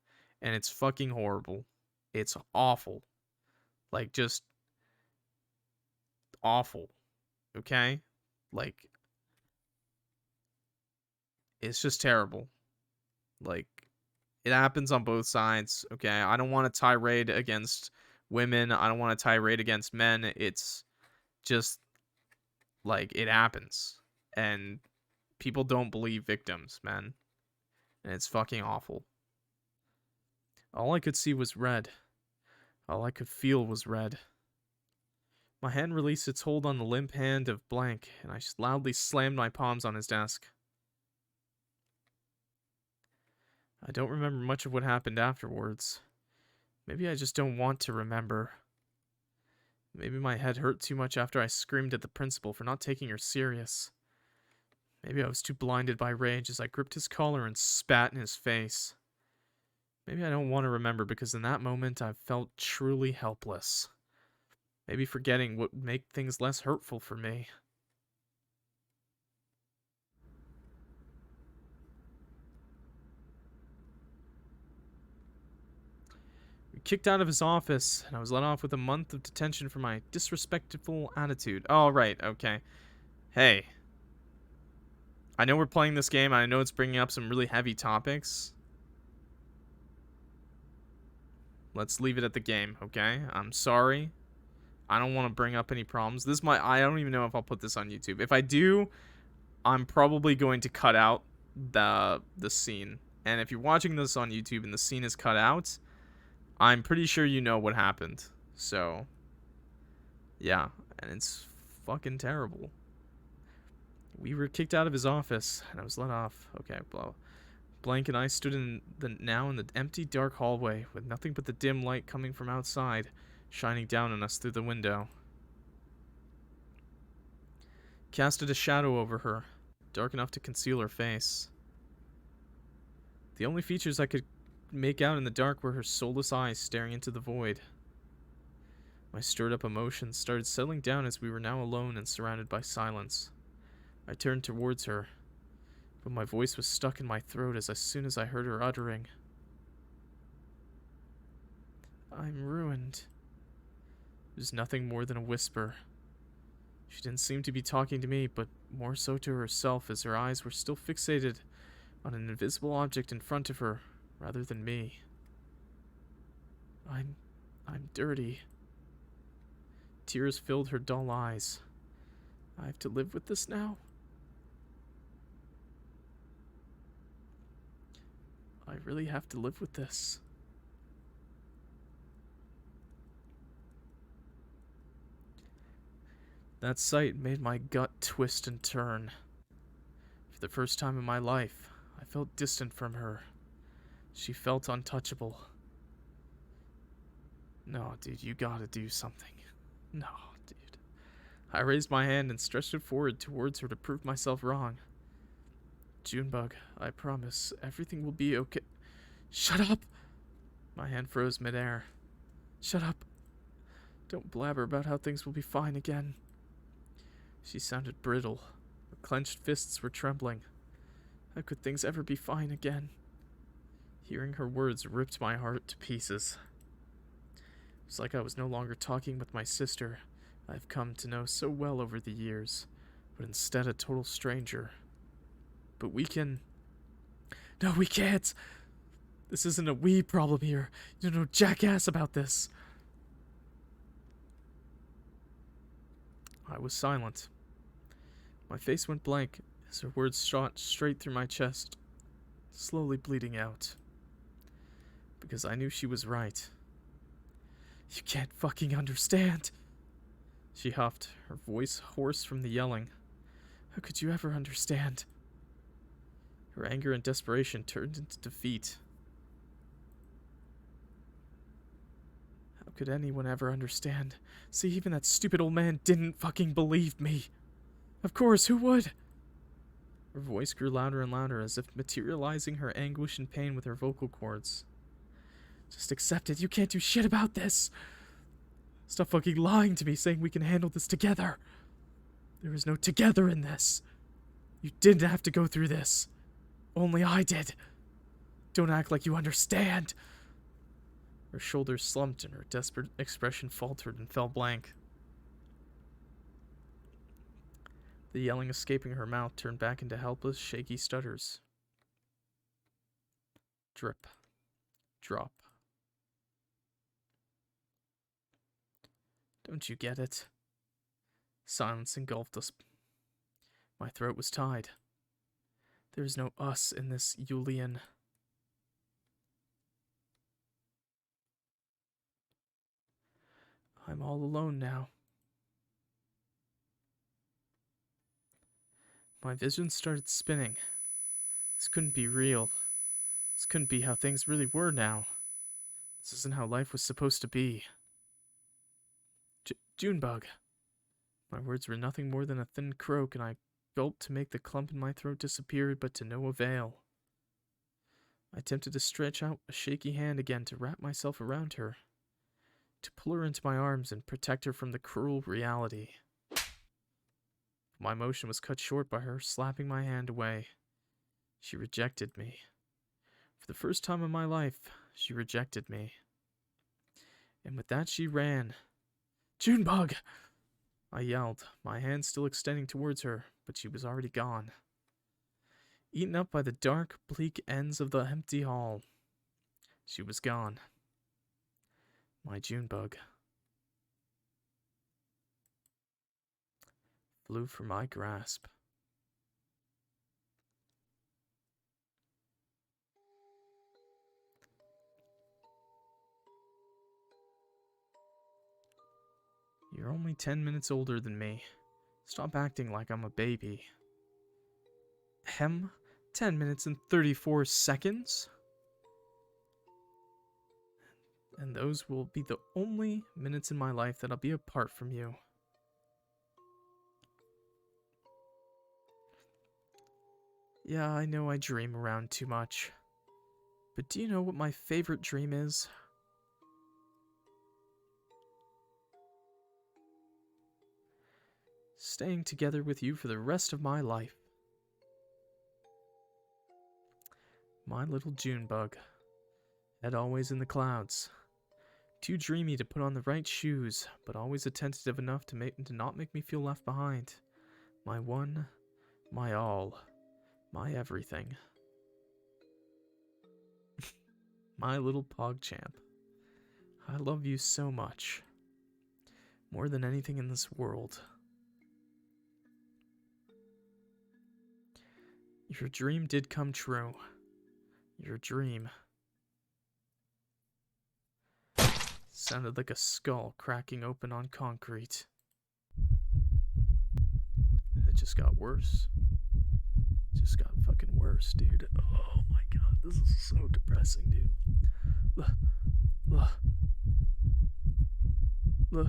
A: And it's fucking horrible. It's awful. Like, just awful. Okay? Like, it's just terrible. Like, it happens on both sides. Okay? I don't want to tirade against women. I don't want to tirade against men. It's just, like, it happens. And people don't believe victims, man. And it's fucking awful. All I could see was red. All I could feel was red. My hand released its hold on the limp hand of Blank, and I loudly slammed my palms on his desk. I don't remember much of what happened afterwards. Maybe I just don't want to remember. Maybe my head hurt too much after I screamed at the principal for not taking her serious. Maybe I was too blinded by rage as I gripped his collar and spat in his face. Maybe I don't want to remember because in that moment I felt truly helpless. Maybe forgetting would make things less hurtful for me. We kicked out of his office, and I was let off with a month of detention for my disrespectful attitude. Oh, right, okay. Hey. I know we're playing this game, and I know it's bringing up some really heavy topics. Let's leave it at the game, okay? I'm sorry. I don't want to bring up any problems. I don't even know if I'll put this on YouTube. If I do, I'm probably going to cut out the scene. And if you're watching this on YouTube and the scene is cut out, I'm pretty sure you know what happened. So, yeah. And it's fucking terrible. We were kicked out of his office, and I was let off. Okay, blah. Blank and I stood in the empty, dark hallway, with nothing but the dim light coming from outside, shining down on us through the window. Casted a shadow over her, dark enough to conceal her face. The only features I could make out in the dark were her soulless eyes staring into the void. My stirred-up emotions started settling down as we were now alone and surrounded by silence. I turned towards her, but my voice was stuck in my throat as soon as I heard her uttering, "I'm ruined." It was nothing more than a whisper. She didn't seem to be talking to me, but more so to herself, as her eyes were still fixated on an invisible object in front of her, rather than me. I'm dirty. Tears filled her dull eyes. I have to live with this now? I really have to live with this. That sight made my gut twist and turn. For the first time in my life, I felt distant from her. She felt untouchable. No, dude, you gotta do something. No, dude. I raised my hand and stretched it forward towards her to prove myself wrong. Junebug, I promise, everything will be okay. Shut up! My hand froze midair. Shut up. Don't blabber about how things will be fine again. She sounded brittle. Her clenched fists were trembling. How could things ever be fine again? Hearing her words ripped my heart to pieces. It was like I was no longer talking with my sister I've come to know so well over the years, but instead a total stranger. But we can... No, we can't! This isn't a we problem here. You're no jackass about this. I was silent. My face went blank as her words shot straight through my chest, slowly bleeding out. Because I knew she was right. You can't fucking understand, she huffed, her voice hoarse from the yelling. How could you ever understand? Her anger and desperation turned into defeat. How could anyone ever understand? See, even that stupid old man didn't fucking believe me. Of course, who would? Her voice grew louder and louder, as if materializing her anguish and pain with her vocal cords. Just accept it. You can't do shit about this. Stop fucking lying to me, saying we can handle this together. There is no together in this. You didn't have to go through this. Only I did. Don't act like you understand. Her shoulders slumped and her desperate expression faltered and fell blank. The yelling escaping her mouth turned back into helpless, shaky stutters. Drip. Drop. Don't you get it? Silence engulfed us. My throat was tied. There is no us in this Yulian. I'm all alone now. My vision started spinning. This couldn't be real. This couldn't be how things really were now. This isn't how life was supposed to be. Junebug. My words were nothing more than a thin croak, and I gulped to make the clump in my throat disappear, but to no avail. I attempted to stretch out a shaky hand again to wrap myself around her, to pull her into my arms and protect her from the cruel reality. My motion was cut short by her slapping my hand away. She rejected me. For the first time in my life, she rejected me. And with that she ran. Junebug! I yelled, my hand still extending towards her, but she was already gone. Eaten up by the dark, bleak ends of the empty hall. She was gone. My Junebug flew from my grasp. You're only 10 minutes older than me. Stop acting like I'm a baby. 10 minutes and 34 seconds? And those will be the only minutes in my life that I'll be apart from you. Yeah, I know I dream around too much. But do you know what my favorite dream is? Staying together with you for the rest of my life. My little Junebug. Head always in the clouds. Too dreamy to put on the right shoes, but always attentive enough to not make me feel left behind. My one, my all, my everything. My little PogChamp. I love you so much. More than anything in this world. Your dream did come true. Your dream. Sounded like a skull cracking open on concrete. And it just got worse. It just got fucking worse, dude. Oh my god, this is so depressing, dude. Look.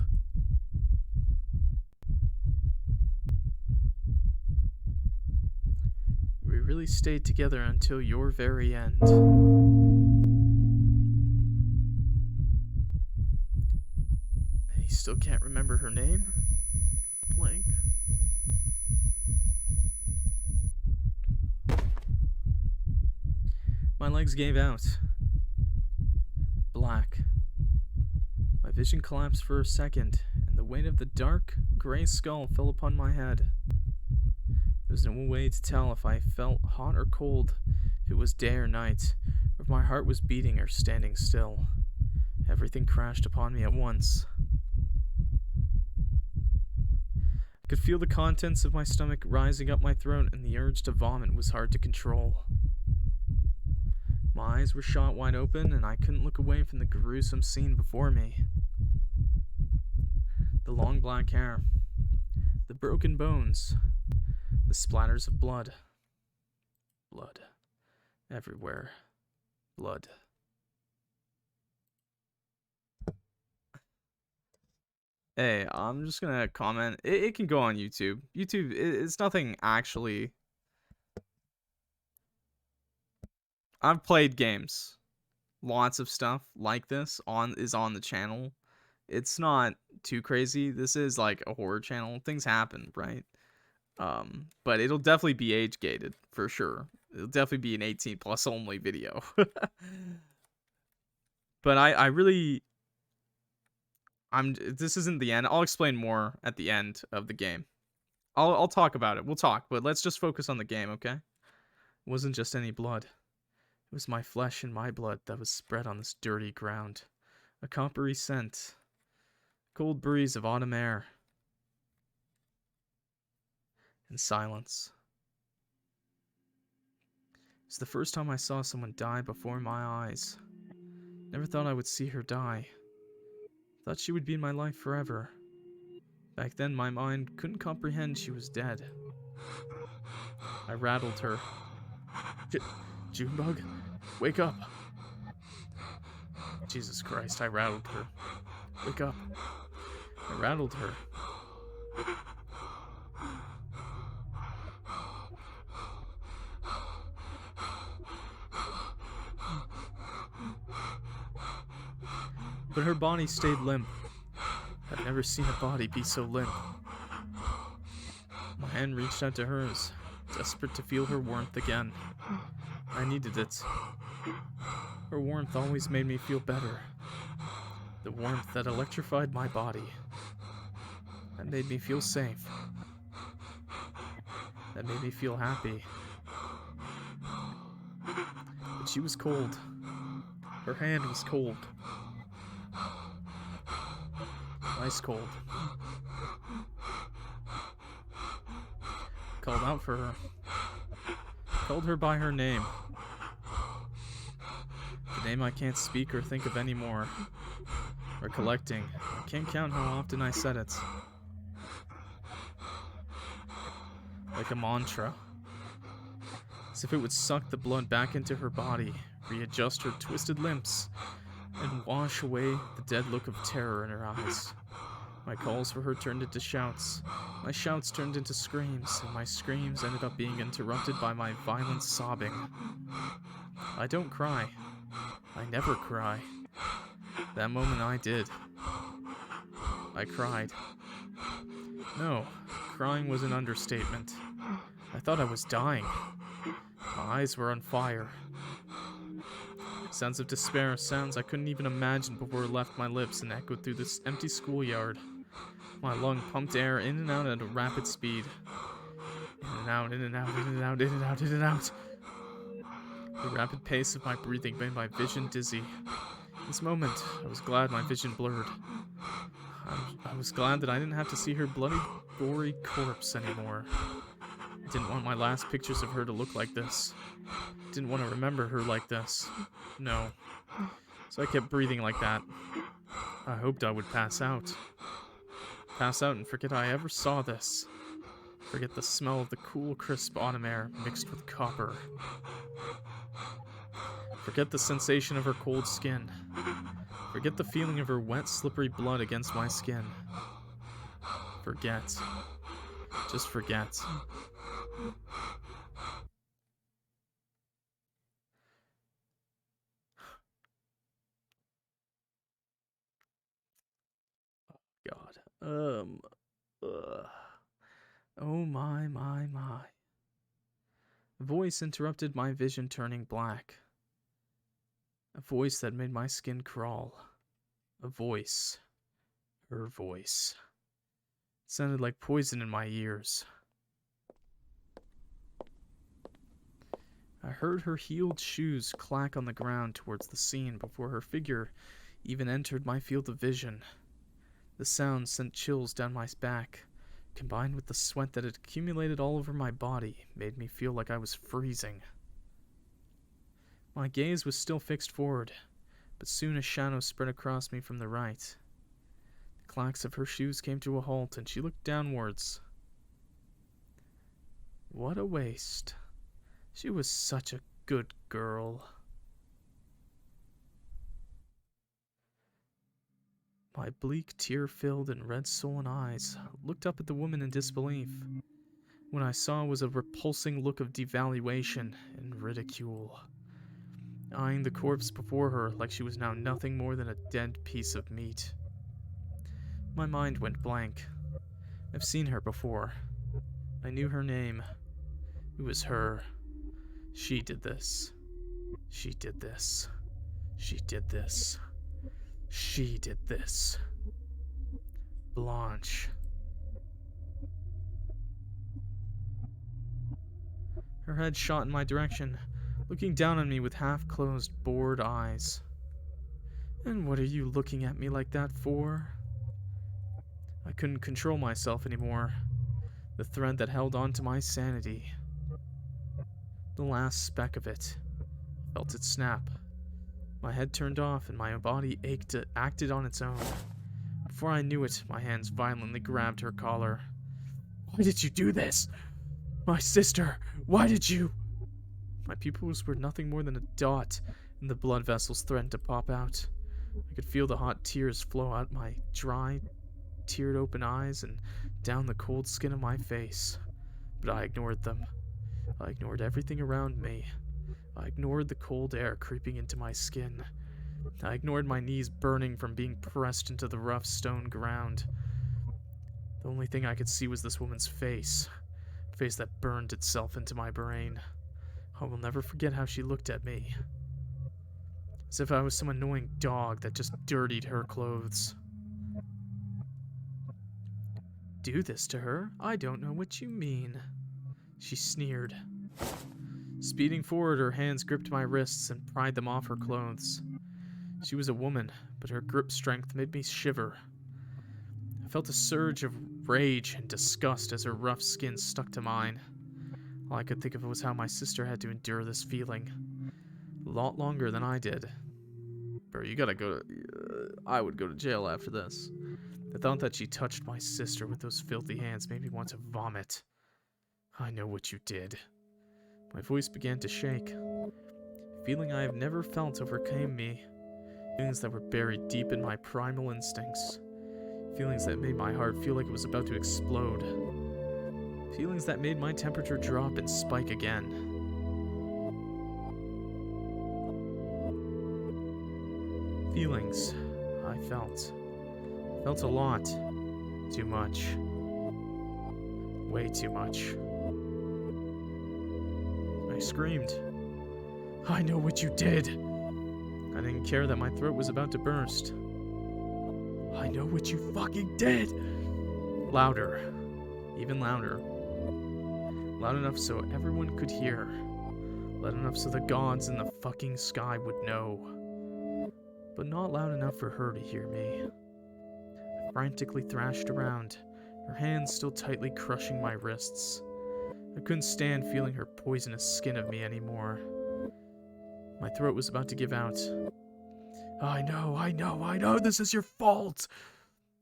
A: We really stayed together until your very end. He still can't remember her name? Blank. My legs gave out. Black. My vision collapsed for a second, and the weight of the dark, gray skull fell upon my head. There was no way to tell if I felt hot or cold, if it was day or night, or if my heart was beating or standing still. Everything crashed upon me at once. I could feel the contents of my stomach rising up my throat, and the urge to vomit was hard to control. My eyes were shot wide open, and I couldn't look away from the gruesome scene before me. The long black hair, the broken bones, the splatters of blood. Blood. Everywhere. Blood. Hey, I'm just gonna comment. It can go on YouTube. YouTube, it's nothing actually. I've played games. Lots of stuff like this is on the channel. It's not too crazy. This is like a horror channel. Things happen, right? But it'll definitely be age gated for sure. It'll definitely be an 18 plus only video. But I really, this isn't the end. I'll explain more at the end of the game. I'll talk about it. We'll talk, but let's just focus on the game, okay? It wasn't just any blood. It was my flesh and my blood that was spread on this dirty ground. A coppery scent. Cold breeze of autumn air. And silence. It's the first time I saw someone die before my eyes. Never thought I would see her die. Thought she would be in my life forever. Back then, my mind couldn't comprehend she was dead. I rattled her. Junebug, wake up. Jesus Christ, I rattled her. Wake up. I rattled her. But her body stayed limp. I've never seen a body be so limp. My hand reached out to hers, desperate to feel her warmth again. I needed it. Her warmth always made me feel better. The warmth that electrified my body. That made me feel safe. That made me feel happy. But she was cold. Her hand was cold. Ice cold. Called out for her. Called her by her name. The name I can't speak or think of anymore. Recollecting. I can't count how often I said it. Like a mantra. As if it would suck the blood back into her body, readjust her twisted limbs, and wash away the dead look of terror in her eyes. My calls for her turned into shouts. My shouts turned into screams, and my screams ended up being interrupted by my violent sobbing. I don't cry. I never cry. That moment I did. I cried. No, crying was an understatement. I thought I was dying. My eyes were on fire. Sounds of despair, sounds I couldn't even imagine before it left my lips and echoed through this empty schoolyard. My lung pumped air in and out at a rapid speed. In and out, in and out, in and out, in and out, in and out. The rapid pace of my breathing made my vision dizzy. In this moment, I was glad my vision blurred. I was glad that I didn't have to see her bloody, gory corpse anymore. I didn't want my last pictures of her to look like this. I didn't want to remember her like this. No. So I kept breathing like that. I hoped I would pass out. Pass out and forget I ever saw this. Forget the smell of the cool, crisp autumn air mixed with copper. Forget the sensation of her cold skin. Forget the feeling of her wet, slippery blood against my skin. Forget. Just forget. God. Oh my. A voice interrupted my vision, turning black. A voice that made my skin crawl. A voice. Her voice. It sounded like poison in my ears. I heard her heeled shoes clack on the ground towards the scene before her figure even entered my field of vision. The sound sent chills down my back, combined with the sweat that had accumulated all over my body, made me feel like I was freezing. My gaze was still fixed forward, but soon a shadow spread across me from the right. The clacks of her shoes came to a halt, and she looked downwards. What a waste. She was such a good girl. My bleak, tear-filled, and red-swollen eyes looked up at the woman in disbelief. What I saw was a repulsing look of devaluation and ridicule, eyeing the corpse before her like she was now nothing more than a dead piece of meat. My mind went blank. I've seen her before. I knew her name. It was her. She did this. She did this. She did this. She did this. Blanche. Her head shot in my direction, looking down on me with half-closed, bored eyes. And what are you looking at me like that for? I couldn't control myself anymore. The thread that held on to my sanity. The last speck of it. I felt it snap. My head turned off and my body acted on its own. Before I knew it, my hands violently grabbed her collar. Why did you do this? My sister, why did you? My pupils were nothing more than a dot, and the blood vessels threatened to pop out. I could feel the hot tears flow out my dry, teared open eyes and down the cold skin of my face. But I ignored them. I ignored everything around me. I ignored the cold air creeping into my skin. I ignored my knees burning from being pressed into the rough stone ground. The only thing I could see was this woman's face. A face that burned itself into my brain. I will never forget how she looked at me. As if I was some annoying dog that just dirtied her clothes. Do this to her? I don't know what you mean. She sneered. Speeding forward, her hands gripped my wrists and pried them off her clothes. She was a woman, but her grip strength made me shiver. I felt a surge of rage and disgust as her rough skin stuck to mine. All I could think of was how my sister had to endure this feeling. A lot longer than I did. Bro, you gotta go to... I would go to jail after this. The thought that she touched my sister with those filthy hands made me want to vomit. I know what you did. My voice began to shake. A feeling I have never felt overcame me. Feelings that were buried deep in my primal instincts. Feelings that made my heart feel like it was about to explode. Feelings that made my temperature drop and spike again. Feelings I felt. Felt a lot. Too much. Way too much. I screamed. I know what you did. I didn't care that my throat was about to burst. I know what you fucking did. Louder. Even louder. Loud enough so everyone could hear. Loud enough so the gods in the fucking sky would know. But not loud enough for her to hear me. I frantically thrashed around, her hands still tightly crushing my wrists. I couldn't stand feeling her poisonous skin of me anymore. My throat was about to give out. I know, this is your fault!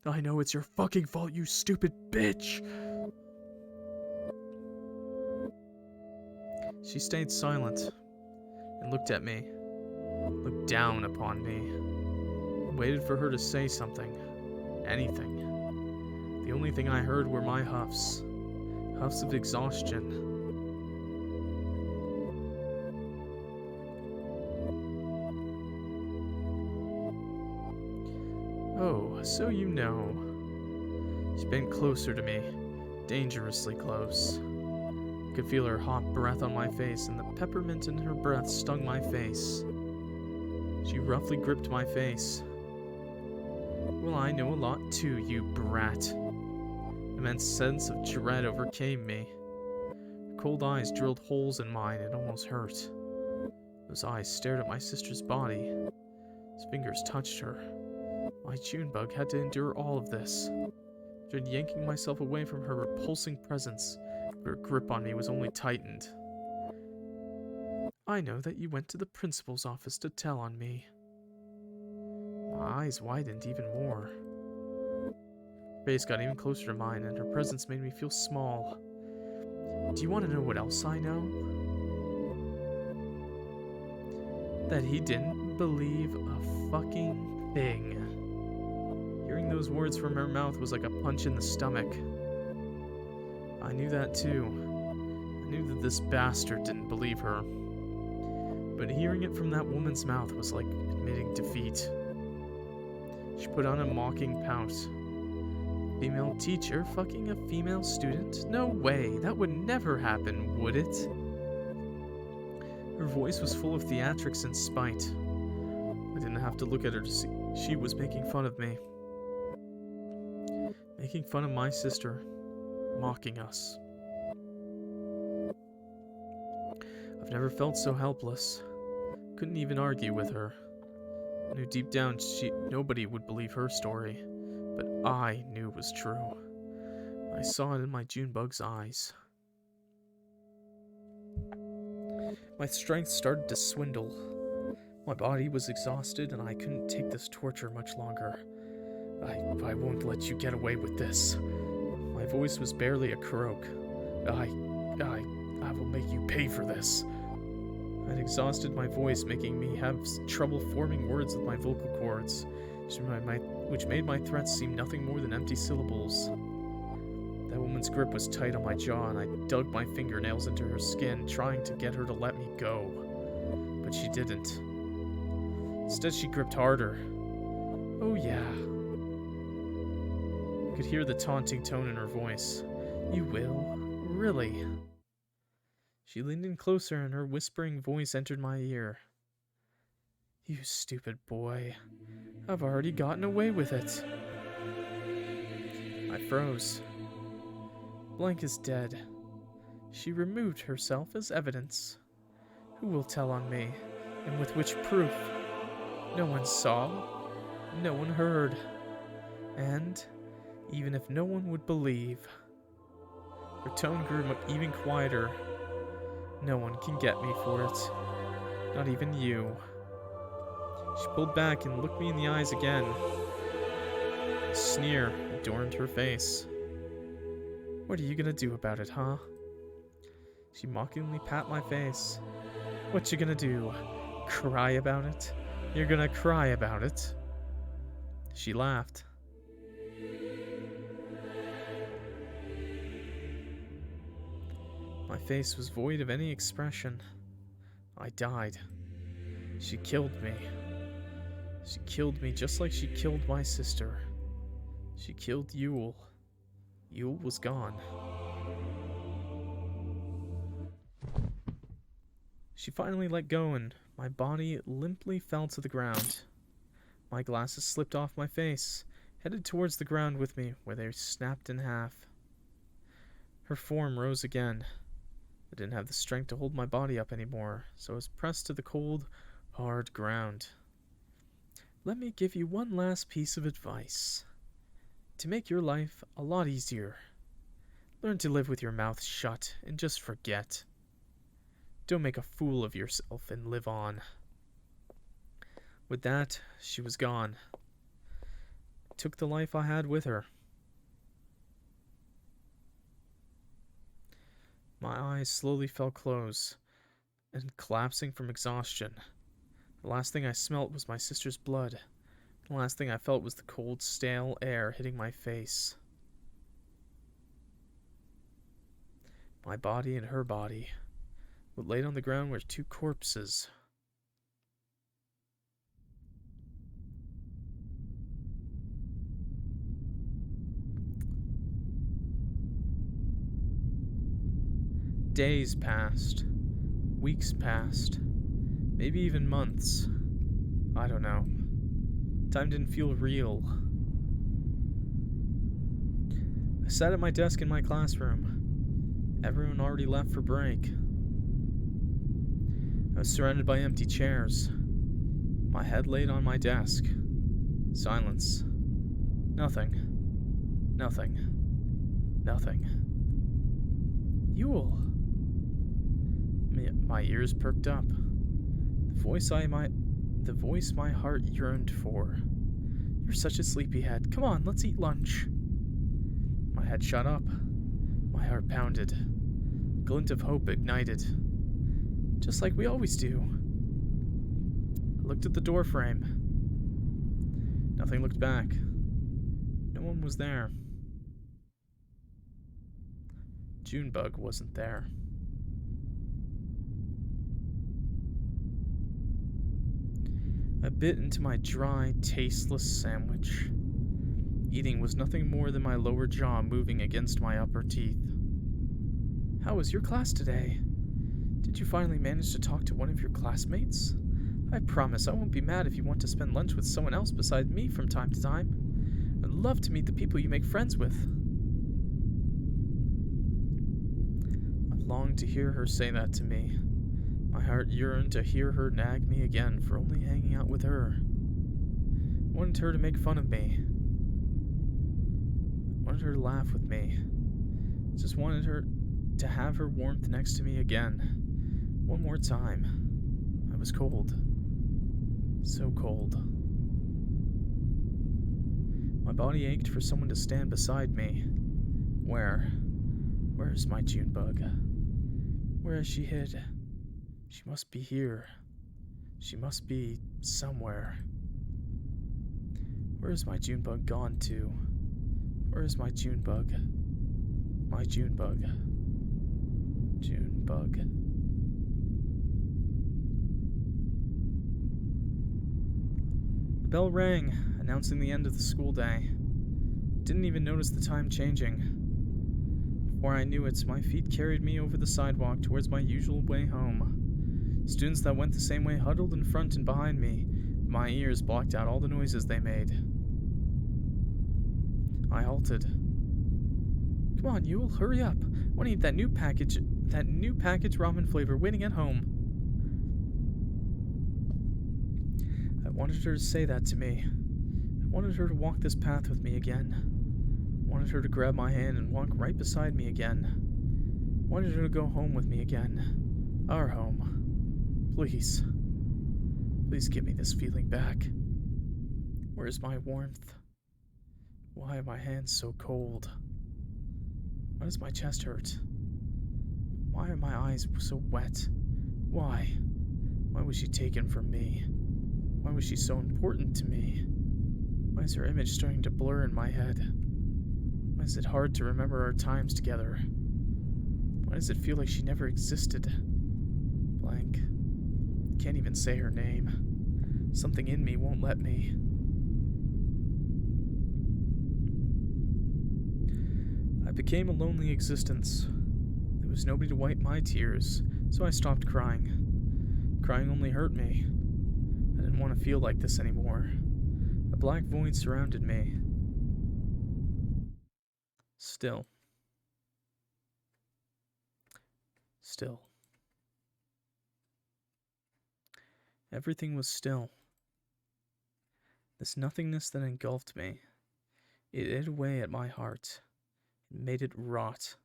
A: I know it's your fucking fault, you stupid bitch! She stayed silent and looked at me, looked down upon me. I waited for her to say something, anything. The only thing I heard were my huffs. Huffs of exhaustion. Oh, so you know. She bent closer to me, dangerously close. I could feel her hot breath on my face, and the peppermint in her breath stung my face. She roughly gripped my face. Well, I know a lot too, you brat. An immense sense of dread overcame me. Her cold eyes drilled holes in mine and almost hurt. Those eyes stared at my sister's body. His fingers touched her. My June bug had to endure all of this. Tried yanking myself away from her repulsing presence, but her grip on me was only tightened. I know that you went to the principal's office to tell on me. My eyes widened even more. Her face got even closer to mine, and her presence made me feel small. Do you want to know what else I know? That he didn't believe a fucking thing. Hearing those words from her mouth was like a punch in the stomach. I knew that too. I knew that this bastard didn't believe her. But hearing it from that woman's mouth was like admitting defeat. She put on a mocking pout. Female teacher fucking a female student? No way, that would never happen, would it? Her voice was full of theatrics and spite. I didn't have to look at her to see she was making fun of me. Making fun of my sister. Mocking us. I've never felt so helpless. Couldn't even argue with her. I knew deep down nobody would believe her story, but I knew it was true. I saw it in my Junebug's eyes. My strength started to swindle. My body was exhausted and I couldn't take this torture much longer. I won't let you get away with this. My voice was barely a croak. I will make you pay for this. I'd exhausted my voice, making me have trouble forming words with my vocal cords, which made my threats seem nothing more than empty syllables. That woman's grip was tight on my jaw, and I dug my fingernails into her skin, trying to get her to let me go. But she didn't. Instead, she gripped harder. Oh yeah. I could hear the taunting tone in her voice. You will? Really? She leaned in closer and her whispering voice entered my ear. You stupid boy. I've already gotten away with it. I froze. Blank is dead. She removed herself as evidence. Who will tell on me, and with which proof? No one saw, no one heard. And, even if no one would believe... Her tone grew even quieter. No one can get me for it. Not even you. She pulled back and looked me in the eyes again. A sneer adorned her face. What are you gonna do about it, huh? She mockingly pat my face. What you gonna do? Cry about it? You're gonna cry about it? She laughed. My face was void of any expression. I died. She killed me. She killed me just like she killed my sister. She killed Yule. Yule was gone. She finally let go and my body limply fell to the ground. My glasses slipped off my face, headed towards the ground with me, where they snapped in half. Her form rose again. I didn't have the strength to hold my body up anymore, so I was pressed to the cold, hard ground. Let me give you one last piece of advice. To make your life a lot easier, learn to live with your mouth shut and just forget. Don't make a fool of yourself and live on. With that, she was gone. I took the life I had with her. My eyes slowly fell closed, and collapsing from exhaustion. The last thing I smelt was my sister's blood. The last thing I felt was the cold, stale air hitting my face. My body and her body. What laid on the ground were two corpses. Days passed. Weeks passed. Maybe even months. I don't know. Time didn't feel real. I sat at my desk in my classroom. Everyone already left for break. I was surrounded by empty chairs. My head laid on my desk. Silence. Nothing. Nothing. Nothing. Yule. My ears perked up. The voice my heart yearned for. You're such a sleepyhead. Come on, let's eat lunch. My head shot up. My heart pounded. A glint of hope ignited. Just like we always do. I looked at the door frame. Nothing looked back. No one was there. Junebug wasn't there. I bit into my dry, tasteless sandwich. Eating was nothing more than my lower jaw moving against my upper teeth. How was your class today? Did you finally manage to talk to one of your classmates? I promise I won't be mad if you want to spend lunch with someone else besides me from time to time. I'd love to meet the people you make friends with. I longed to hear her say that to me. My heart yearned to hear her nag me again for only hanging out with her. I wanted her to make fun of me. I wanted her to laugh with me. Just wanted her to have her warmth next to me again. One more time. I was cold. So cold. My body ached for someone to stand beside me. Where's my Junebug? Where is she hid? She must be here. She must be somewhere. Where is my Junebug gone to? Where is my Junebug? My Junebug. Junebug. The bell rang, announcing the end of the school day. Didn't even notice the time changing. Before I knew it, my feet carried me over the sidewalk towards my usual way home. Students that went the same way huddled in front and behind me. My ears blocked out all the noises they made. I halted. Come on, Yule, hurry up. I want to eat that new package ramen flavor waiting at home. I wanted her to say that to me. I wanted her to walk this path with me again. I wanted her to grab my hand and walk right beside me again. I wanted her to go home with me again. Our home. Please. Please give me this feeling back. Where's my warmth? Why are my hands so cold? Why does my chest hurt? Why are my eyes so wet? Why? Why was she taken from me? Why was she so important to me? Why is her image starting to blur in my head? Why is it hard to remember our times together? Why does it feel like she never existed? Blank. Can't even say her name. Something in me won't let me. I became a lonely existence. There was nobody to wipe my tears, so I stopped crying. Crying only hurt me. I didn't want to feel like this anymore. A black void surrounded me. Still. Everything was still. This nothingness that engulfed me. It ate away at my heart. It made it rot.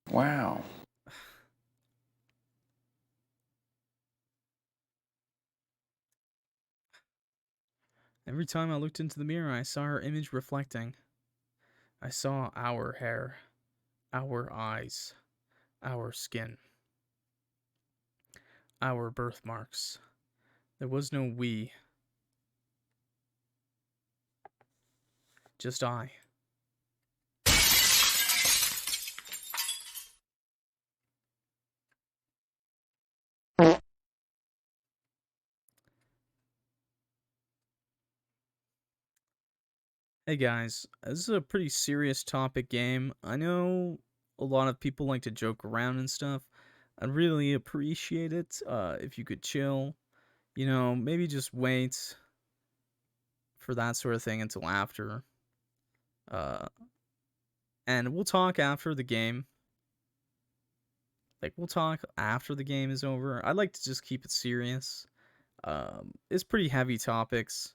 B: Wow.
A: Every time I looked into the mirror, I saw her image reflecting. I saw our hair, our eyes, our skin, our birthmarks. There was no we. Just I. Hey guys, this is a pretty serious topic game. I know a lot of people like to joke around and stuff. I'd really appreciate it if you could chill. You know, maybe just wait for that sort of thing until after. And we'll talk after the game. Like, we'll talk after the game is over. I like to just keep it serious. It's pretty heavy topics.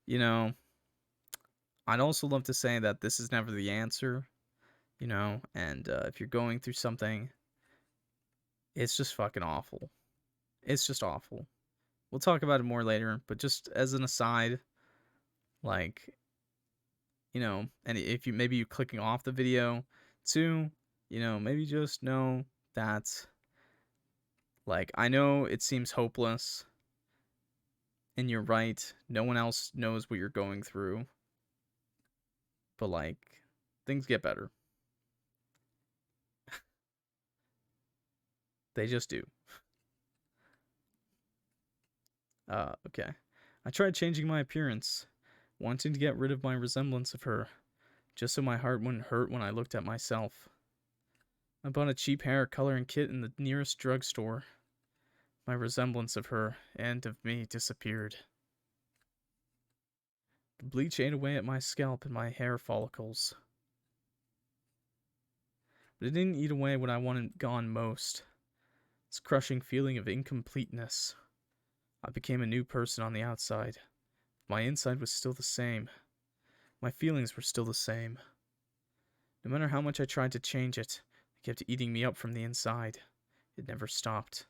A: You know, I'd also love to say that this is never the answer, and if you're going through something, it's just fucking awful. It's just awful. We'll talk about it more later, but just as an aside, like, and if you maybe you clicking off the video too, maybe just know that, like, I know it seems hopeless, and you're right, no one else knows what you're going through, but, like, things get better. They just do. Okay. I tried changing my appearance, wanting to get rid of my resemblance of her, just so my heart wouldn't hurt when I looked at myself. I bought a cheap hair coloring kit in the nearest drugstore. My resemblance of her and of me disappeared. The bleach ate away at my scalp and my hair follicles. But it didn't eat away what I wanted gone most. This crushing feeling of incompleteness. I became a new person on the outside. My inside was still the same. My feelings were still the same. No matter how much I tried to change it, it kept eating me up from the inside. It never stopped.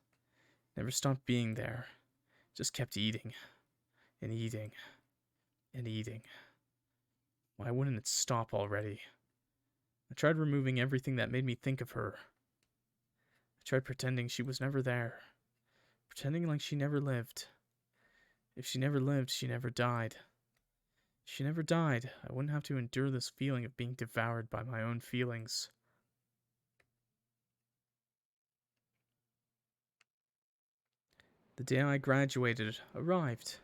A: Never stopped being there. It just kept eating. And eating. And eating. Why wouldn't it stop already? I tried removing everything that made me think of her. I tried pretending she was never there. Pretending like she never lived. If she never lived, she never died. If she never died, I wouldn't have to endure this feeling of being devoured by my own feelings. The day I graduated arrived.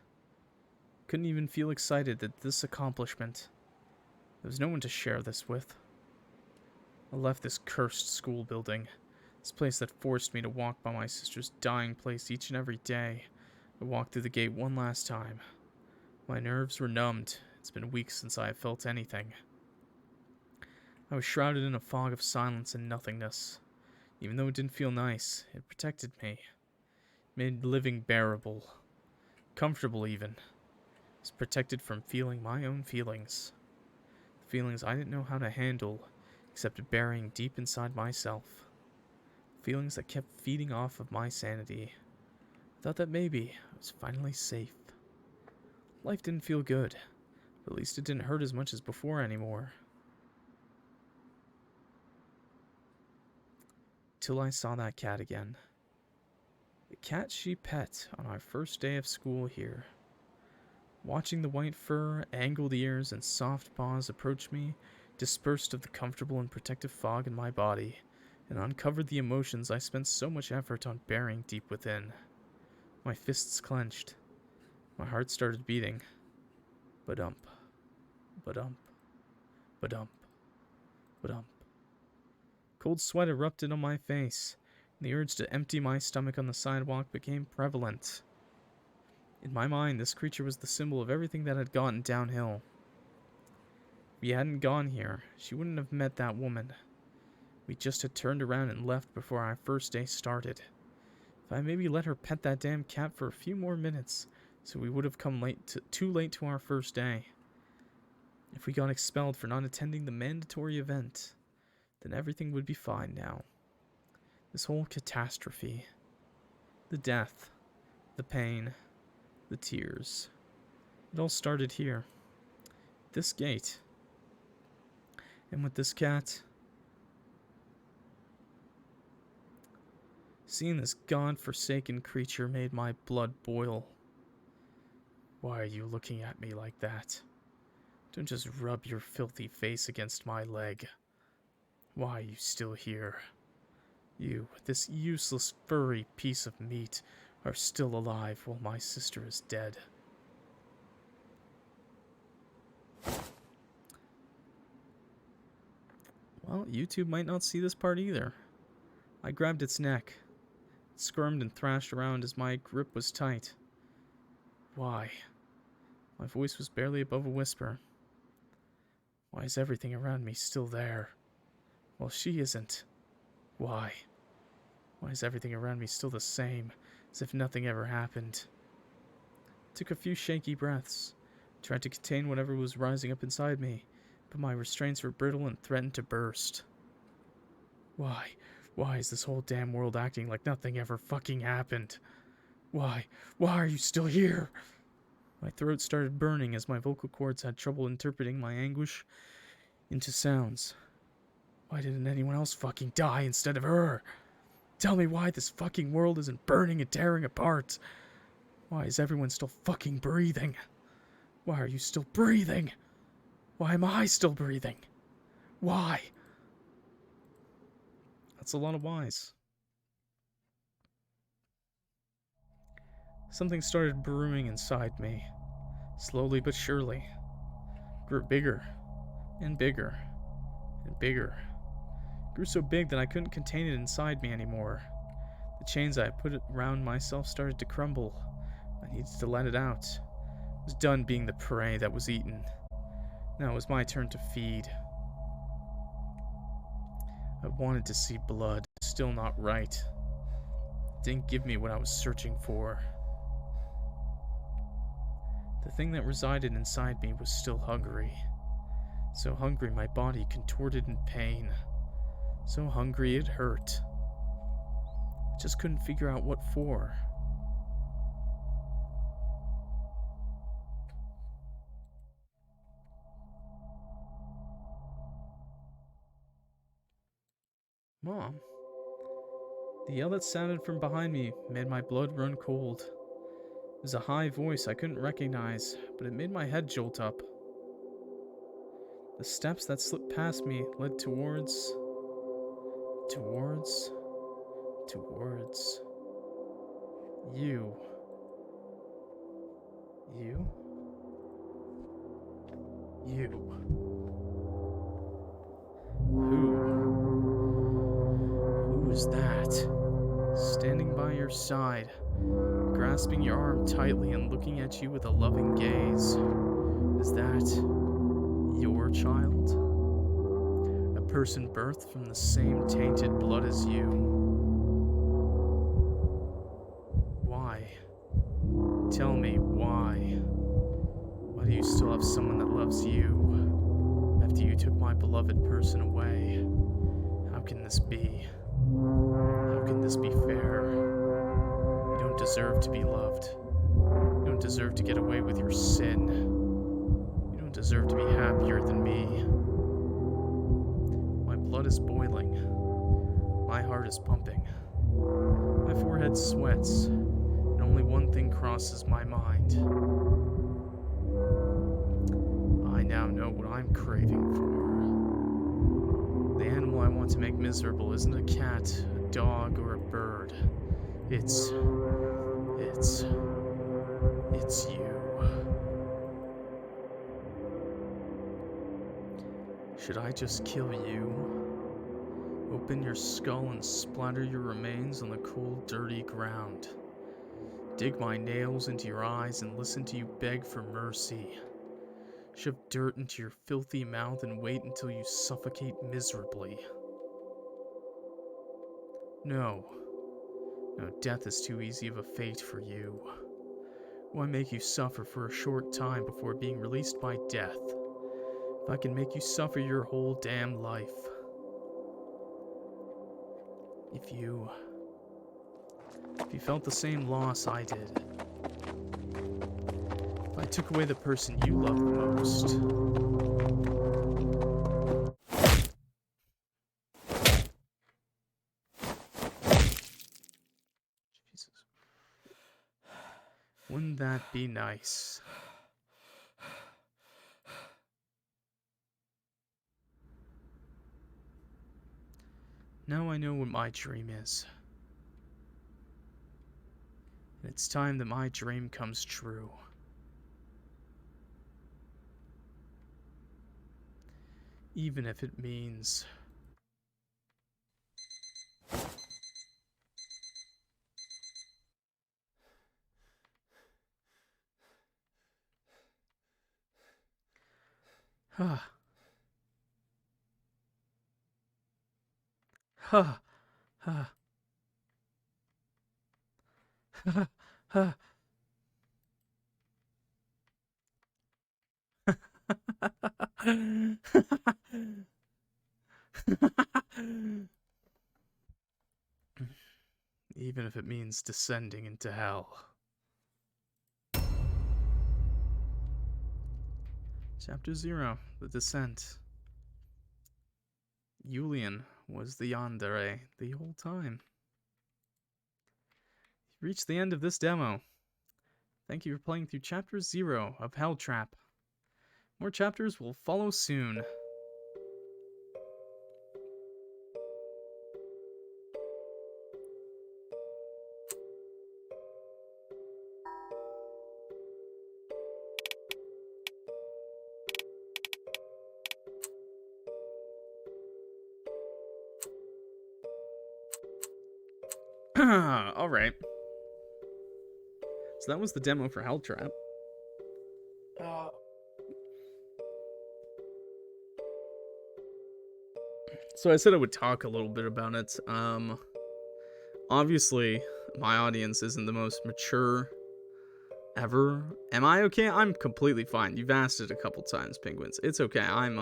A: Couldn't even feel excited at this accomplishment. There was no one to share this with. I left this cursed school building. This place that forced me to walk by my sister's dying place each and every day. I walked through the gate one last time. My nerves were numbed. It's been weeks since I have felt anything. I was shrouded in a fog of silence and nothingness. Even though it didn't feel nice, it protected me. It made living bearable. Comfortable even. I was protected from feeling my own feelings. Feelings I didn't know how to handle, except burying deep inside myself. Feelings that kept feeding off of my sanity. I thought that maybe I was finally safe. Life didn't feel good, but at least it didn't hurt as much as before anymore. Till I saw that cat again. The cat she pet on our first day of school here. Watching the white fur, angled ears, and soft paws approach me, dispersed of the comfortable and protective fog in my body, and uncovered the emotions I spent so much effort on burying deep within. My fists clenched. My heart started beating. Ba-dump. Ba-dump. Ba-dump. Ba-dump. Cold sweat erupted on my face, and the urge to empty my stomach on the sidewalk became prevalent. In my mind, this creature was the symbol of everything that had gone downhill. If we hadn't gone here, she wouldn't have met that woman. We just had turned around and left before our first day started. If I maybe let her pet that damn cat for a few more minutes, so we would have come too late to our first day. If we got expelled for not attending the mandatory event, then everything would be fine now. This whole catastrophe, the death, the pain, the tears, it all started here. This gate. And with this cat, seeing this god-forsaken creature made my blood boil. Why are you looking at me like that? Don't just rub your filthy face against my leg. Why are you still here? You, this useless furry piece of meat, are still alive while my sister is dead. Well, YouTube might not see this part either. I grabbed its neck. It squirmed and thrashed around as my grip was tight. Why? My voice was barely above a whisper. Why is everything around me still there? Well, she isn't. Why? Why is everything around me still the same, as if nothing ever happened? Took a few shaky breaths. Tried to contain whatever was rising up inside me, but my restraints were brittle and threatened to burst. Why? Why is this whole damn world acting like nothing ever fucking happened? Why? Why are you still here? My throat started burning as my vocal cords had trouble interpreting my anguish into sounds. Why didn't anyone else fucking die instead of her? Tell me why this fucking world isn't burning and tearing apart. Why is everyone still fucking breathing? Why are you still breathing? Why am I still breathing? Why? That's a lot of whys. Something started brewing inside me, slowly but surely. Grew bigger, and bigger, and bigger. Grew so big that I couldn't contain it inside me anymore. The chains I had put around myself started to crumble. I needed to let it out. I was done being the prey that was eaten. Now it was my turn to feed. I wanted to see blood, still not right. It didn't give me what I was searching for. The thing that resided inside me was still hungry. So hungry my body contorted in pain. So hungry it hurt. I just couldn't figure out what for. Mom. The yell that sounded from behind me made my blood run cold. It was a high voice I couldn't recognize, but it made my head jolt up. The steps that slipped past me led towards you. You? You. Who is that? Standing by your side, grasping your arm tightly and looking at you with a loving gaze. Is that your child? A person birthed from the same tainted blood as you? Why? Tell me why. Why do you still have someone that loves you after you took my beloved person away? How can this be? How can this be fair? You don't deserve to be loved. You don't deserve to get away with your sin. You don't deserve to be happier than me. My blood is boiling. My heart is pumping. My forehead sweats, and only one thing crosses my mind. I now know what I'm craving for. The animal I want to make miserable isn't a cat, a dog, or a bird. It's you. Should I just kill you? Open your skull and splatter your remains on the cold, dirty ground. Dig my nails into your eyes and listen to you beg for mercy. Shove dirt into your filthy mouth and wait until you suffocate miserably. No. No, death is too easy of a fate for you. Why make you suffer for a short time before being released by death? If I can make you suffer your whole damn life. If you felt the same loss I did. If I took away the person you love the most. Jesus. Wouldn't that be nice? Now I know what my dream is. And it's time that my dream comes true. Even if it means... Huh. Huh. Huh. Huh. Huh. Even if it means descending into hell. Chapter 0, The Descent. Julian was the yandere the whole time. You reached the end of this demo. Thank you for playing through Chapter 0 of Hell Trap. More chapters will follow soon. Alright. So that was the demo for Hell Trap. So I said I would talk a little bit about it. Obviously, my audience isn't the most mature ever. Am I okay? I'm completely fine. You've asked it a couple times, Penguins. It's okay. I'm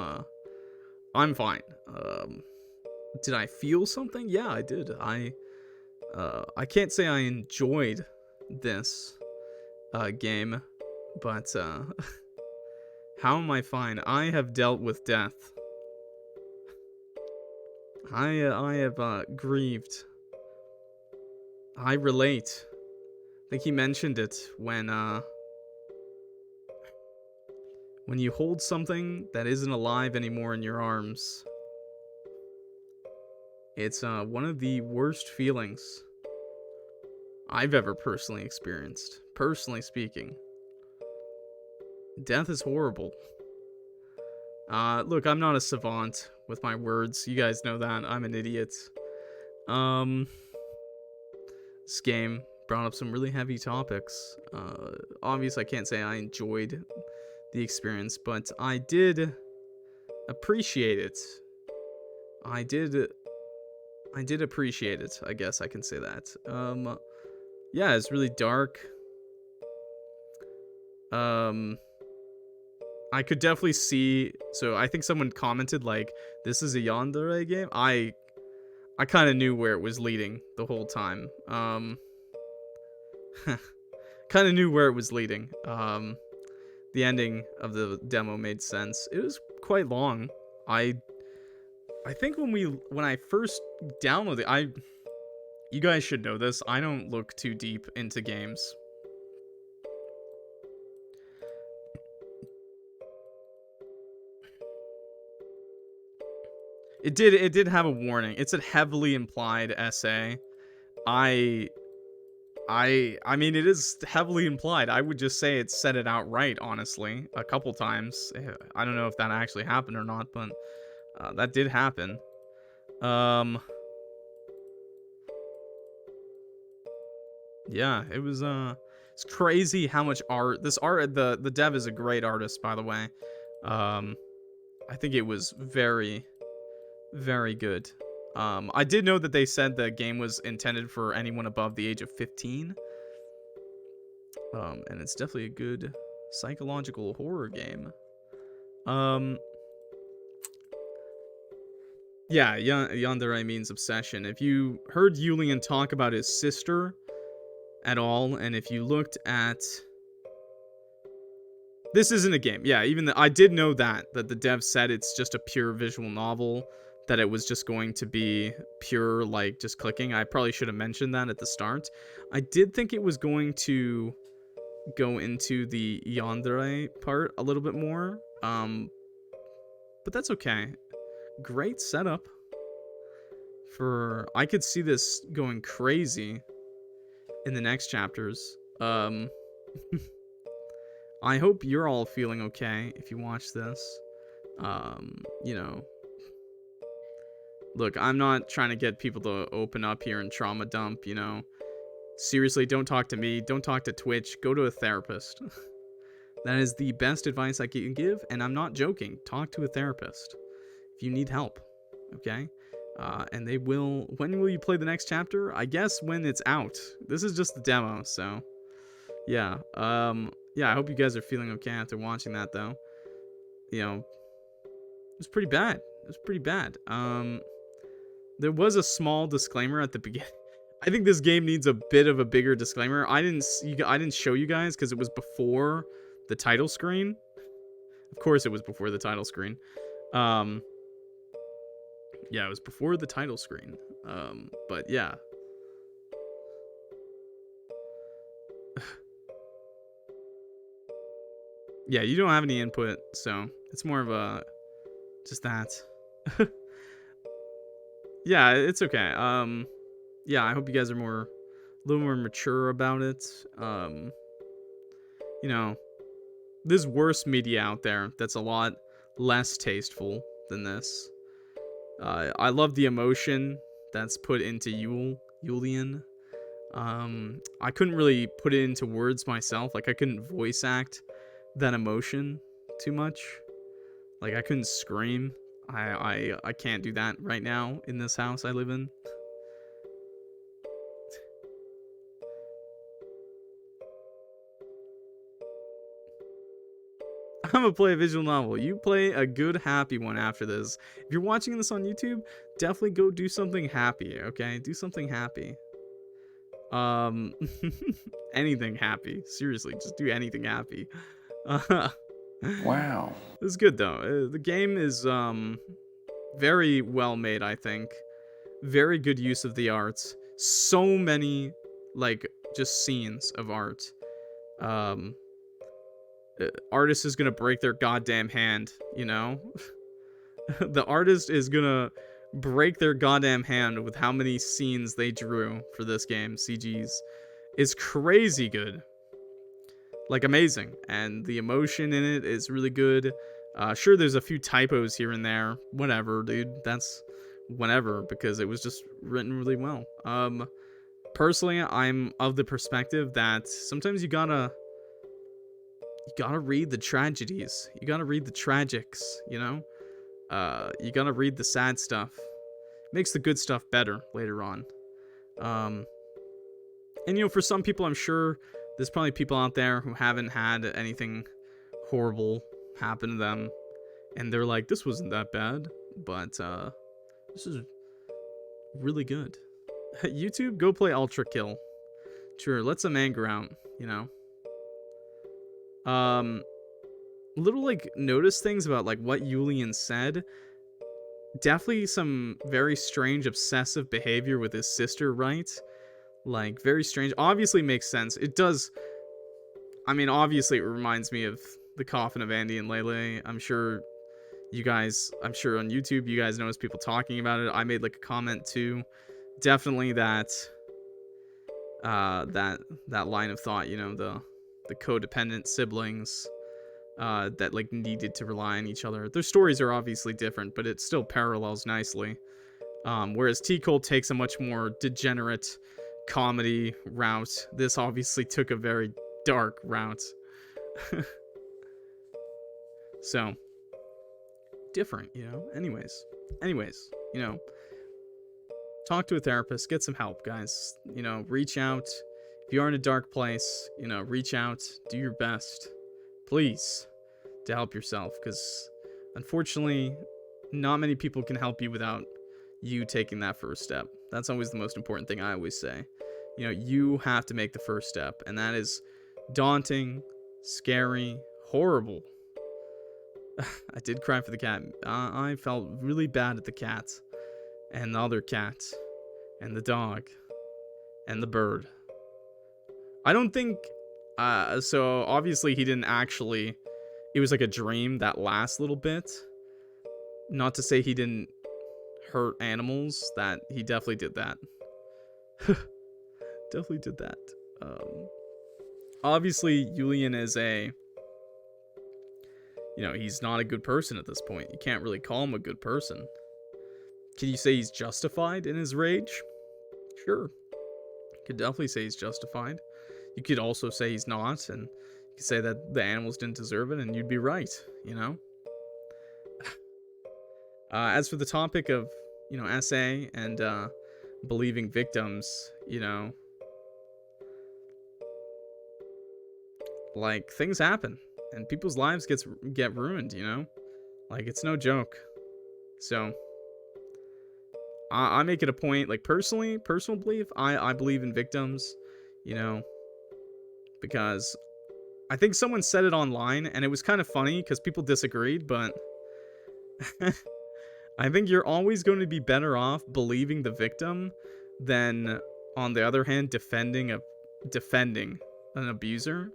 A: fine. Did I feel something? Yeah, I did. I can't say I enjoyed this game, but how am I fine? I have dealt with death. I have grieved. I relate. I think he mentioned it when you hold something that isn't alive anymore in your arms. It's one of the worst feelings I've ever personally experienced. Personally speaking. Death is horrible. Look, I'm not a savant with my words. You guys know that. I'm an idiot. This game brought up some really heavy topics. Obviously, I can't say I enjoyed the experience, but I did appreciate it. I did appreciate it. I guess I can say that. Yeah, it's really dark. I could definitely see. So I think someone commented like, "This is a yandere game." I kind of knew where it was leading the whole time. Kind of knew where it was leading. The ending of the demo made sense. It was quite long. I think when I first downloaded it, you guys should know this. I don't look too deep into games. It did have a warning. It's a heavily implied essay. I mean, it is heavily implied. I would just say it said it outright, honestly, a couple times. I don't know if that actually happened or not, but that did happen. Yeah, it was it's crazy how much art the dev is a great artist, by the way. I think it was very, very good. I did know that they said the game was intended for anyone above the age of 15. And it's definitely a good psychological horror game. Yeah, yandere means obsession. If you heard Julian talk about his sister at all, and if you looked at... This isn't a game. Yeah, I did know that the dev said it's just a pure visual novel, that it was just going to be pure, like, just clicking. I probably should have mentioned that at the start. I did think it was going to go into the yandere part a little bit more, but that's okay. Great setup for... I could see this going crazy in the next chapters. I hope you're all feeling okay if you watch this. You know, look, I'm not trying to get people to open up here and trauma dump, you know. Seriously, don't talk to me. Don't talk to Twitch. Go to a therapist. That is the best advice I can give, and I'm not joking. Talk to a therapist if you need help, okay? And they will... When will you play the next chapter? I guess when it's out. This is just the demo, so... Yeah, yeah, I hope you guys are feeling okay after watching that, though. You know, It was pretty bad. It was pretty bad. There was a small disclaimer at the beginning. I think this game needs a bit of a bigger disclaimer. I didn't show you guys because it was before the title screen. Of course, it was before the title screen. Yeah, it was before the title screen. But yeah. Yeah, you don't have any input, so it's more of a just that. Yeah, it's okay. Yeah, I hope you guys are a little more mature about it. You know, there's worse media out there that's a lot less tasteful than this. I love the emotion that's put into Julian. I couldn't really put it into words myself. Like, I couldn't voice act that emotion too much. Like, I couldn't scream. I can't do that right now in this house I live in. I'm gonna play a visual novel. You play a good, happy one after this. If you're watching this on YouTube, definitely go do something happy, okay? Do something happy. Anything happy. Seriously, just do anything happy.
B: Wow.
A: It's good, though. The game is, very well made, I think. Very good use of the arts. So many, like, just scenes of art. Artist is gonna break their goddamn hand, you know? The artist is gonna break their goddamn hand with how many scenes they drew for this game. CGs is crazy good. Like, amazing. And the emotion in it is really good. Sure, there's a few typos here and there. Whatever, dude. That's whatever, because it was just written really well. Personally, I'm of the perspective that sometimes you gotta read the tragedies. You gotta read the tragics, you know? You gotta read the sad stuff. Makes the good stuff better later on. And, you know, for some people, I'm sure there's probably people out there who haven't had anything horrible happen to them. And they're like, this wasn't that bad. But, this is really good. YouTube, go play Ultra Kill. Sure, let some anger out, you know? Little, like, notice things about, like, what Julian said. Definitely some very strange obsessive behavior with his sister, right? Like, very strange. Obviously makes sense. It does. I mean, obviously it reminds me of the coffin of Andy and Lele. I'm sure on YouTube you guys notice people talking about it. I made, like, a comment too. Definitely that line of thought, you know, the codependent siblings that, like, needed to rely on each other. Their stories are obviously different, but it still parallels nicely. Whereas T. Cole takes a much more degenerate comedy route. This obviously took a very dark route. So, different, you know? Anyways, you know, talk to a therapist, get some help, guys. You know, reach out. If you're in a dark place, you know, reach out, do your best, please, to help yourself, because unfortunately, not many people can help you without you taking that first step. That's always the most important thing I always say. You know, you have to make the first step, and that is daunting, scary, horrible. I did cry for the cat. I felt really bad at the cat, and the other cat, and the dog, and the bird. I don't think, so obviously he didn't actually, it was like a dream, that last little bit. Not to say he didn't hurt animals, that he definitely did that. Definitely did that. Obviously Julian is he's not a good person at this point. You can't really call him a good person. Can you say he's justified in his rage? Sure. You could definitely say he's justified. You could also say he's not, and you could say that the animals didn't deserve it, and you'd be right, you know? As for the topic of, you know, SA and believing victims, you know, like, things happen, and people's lives get ruined, you know? Like, it's no joke. So, I make it a point, like, personal belief, I believe in victims, you know, because I think someone said it online, and it was kind of funny, because people disagreed, but I think you're always going to be better off believing the victim than, on the other hand, defending an abuser,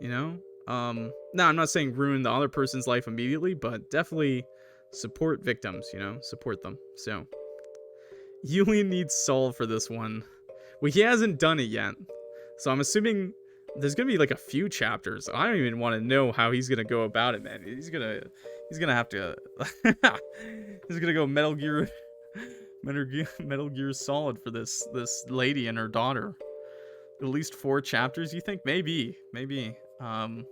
A: you know? Now, I'm not saying ruin the other person's life immediately, but definitely support victims, you know? Support them. So, Yulian needs Saul for this one. Well, he hasn't done it yet. So I'm assuming there's gonna be like a few chapters. I don't even want to know how he's gonna go about it, man. He's gonna have to he's gonna go Metal Gear Solid for this lady and her daughter. At least 4 chapters, you think? Maybe. But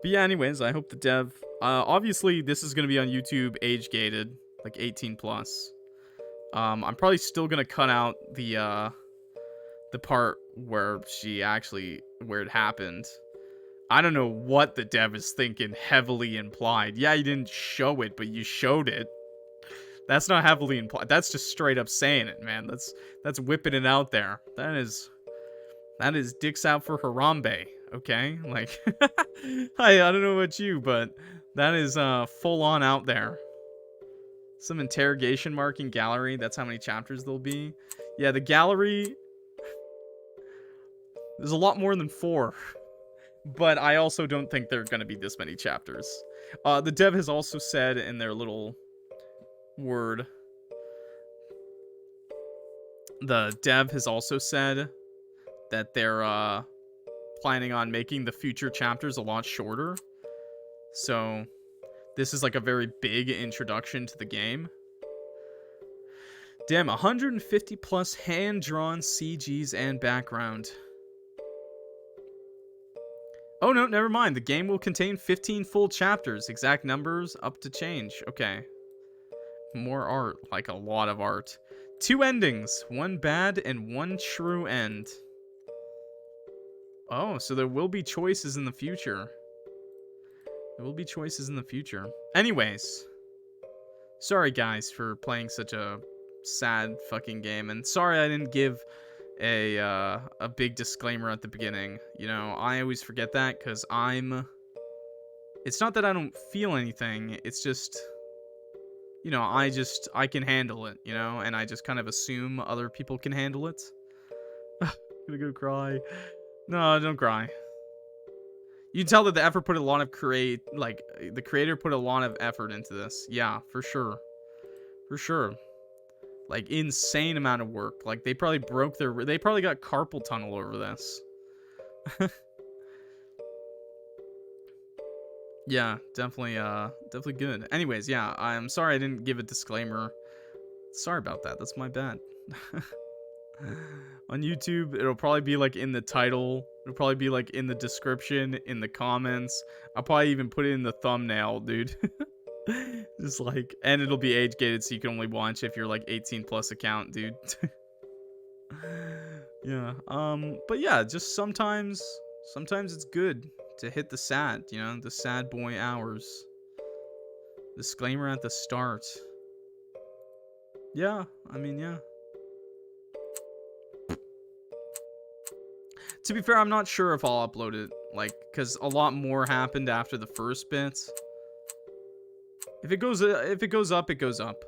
A: yeah, anyways, I hope the dev obviously this is gonna be on YouTube age gated, like 18 plus. I'm probably still gonna cut out the part where where it happened. I don't know what the dev is thinking heavily implied. Yeah, you didn't show it, but you showed it. That's not heavily implied. That's just straight up saying it, man. That's whipping it out there. That is dicks out for Harambe, okay? Like, I don't know about you, but that is full on out there. Some interrogation mark in gallery. That's how many chapters there'll be. Yeah, the gallery. There's a lot more than 4. But I also don't think there are going to be this many chapters. The dev has also said in their little word. The dev has also said that they're planning on making the future chapters a lot shorter. So this is like a very big introduction to the game. Damn, 150 plus hand-drawn CGs and background. Oh no, never mind. The game will contain 15 full chapters. Exact numbers up to change. Okay. More art, like a lot of art. 2 endings, 1 bad and 1 true end. Oh, so there will be choices in the future. There will be choices in the future. Anyways. Sorry guys for playing such a sad fucking game, and sorry I didn't give a big disclaimer at the beginning. You know, I always forget that because it's not that I don't feel anything, it's just, you know, I can handle it, you know, and I just kind of assume other people can handle it. Gonna go cry. No, don't cry. You can tell that the effort put a lot of the creator put a lot of effort into this. Yeah, for sure. For sure. Like, insane amount of work. Like, they probably got carpal tunnel over this. Yeah, definitely good. Anyways, yeah, I'm sorry I didn't give a disclaimer. Sorry about that. That's my bad. On YouTube, it'll probably be like in the title. It'll probably be like in the description, in the comments. I'll probably even put it in the thumbnail, dude. Just like, and it'll be age gated, so you can only watch if you're like 18 plus account, dude. Yeah. But yeah, just sometimes it's good to hit the sad, you know, the sad boy hours. Disclaimer at the start. Yeah, I mean, yeah. To be fair, I'm not sure if I'll upload it, like, because a lot more happened after the first bit. If it goes up, it goes up.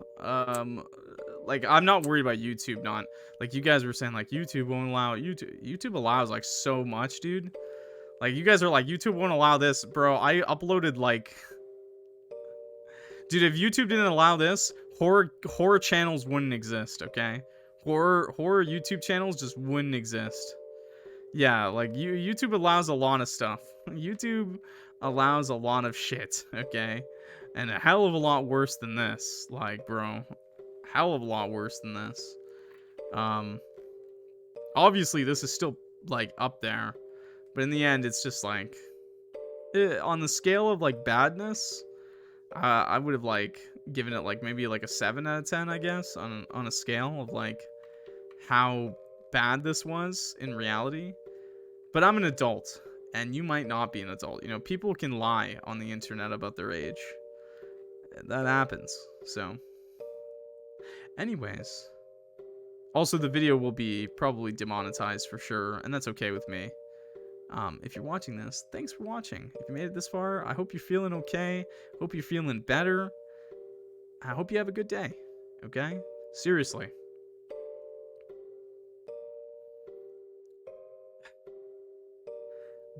A: Like, I'm not worried about YouTube not, like, you guys were saying, like, YouTube won't allow, YouTube allows, like, so much, dude. Like, you guys are like, YouTube won't allow this. Bro, I uploaded, like, dude, if YouTube didn't allow this, horror channels wouldn't exist, okay? Horror YouTube channels just wouldn't exist. Yeah, like, YouTube allows a lot of stuff. YouTube allows a lot of shit, okay? And a hell of a lot worse than this. Like, bro, hell of a lot worse than this. Obviously, this is still, like, up there. But in the end, it's just, like, on the scale of, like, badness, I would have, like, given it, like, maybe, like, a 7 out of 10, I guess, on a scale of, like, how bad this was in reality. But I'm an adult, and you might not be an adult. You know, people can lie on the internet about their age. that happens. So, anyways. Also, the video will be probably demonetized for sure, and that's okay with me. If you're watching this, thanks for watching. If you made it this far, I hope you're feeling okay. Hope you're feeling better. I hope you have a good day. Okay? Seriously.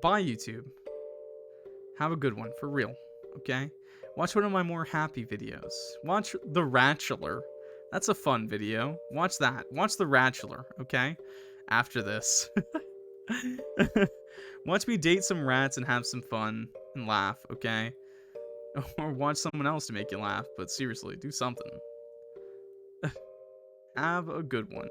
A: Bye, YouTube. Have a good one, for real. Okay? Watch one of my more happy videos. Watch The Ratchler. That's a fun video. Watch that. Watch The Ratchler, okay? After this. Watch me date some rats and have some fun and laugh, okay? Or watch someone else to make you laugh, but seriously, do something. Have a good one.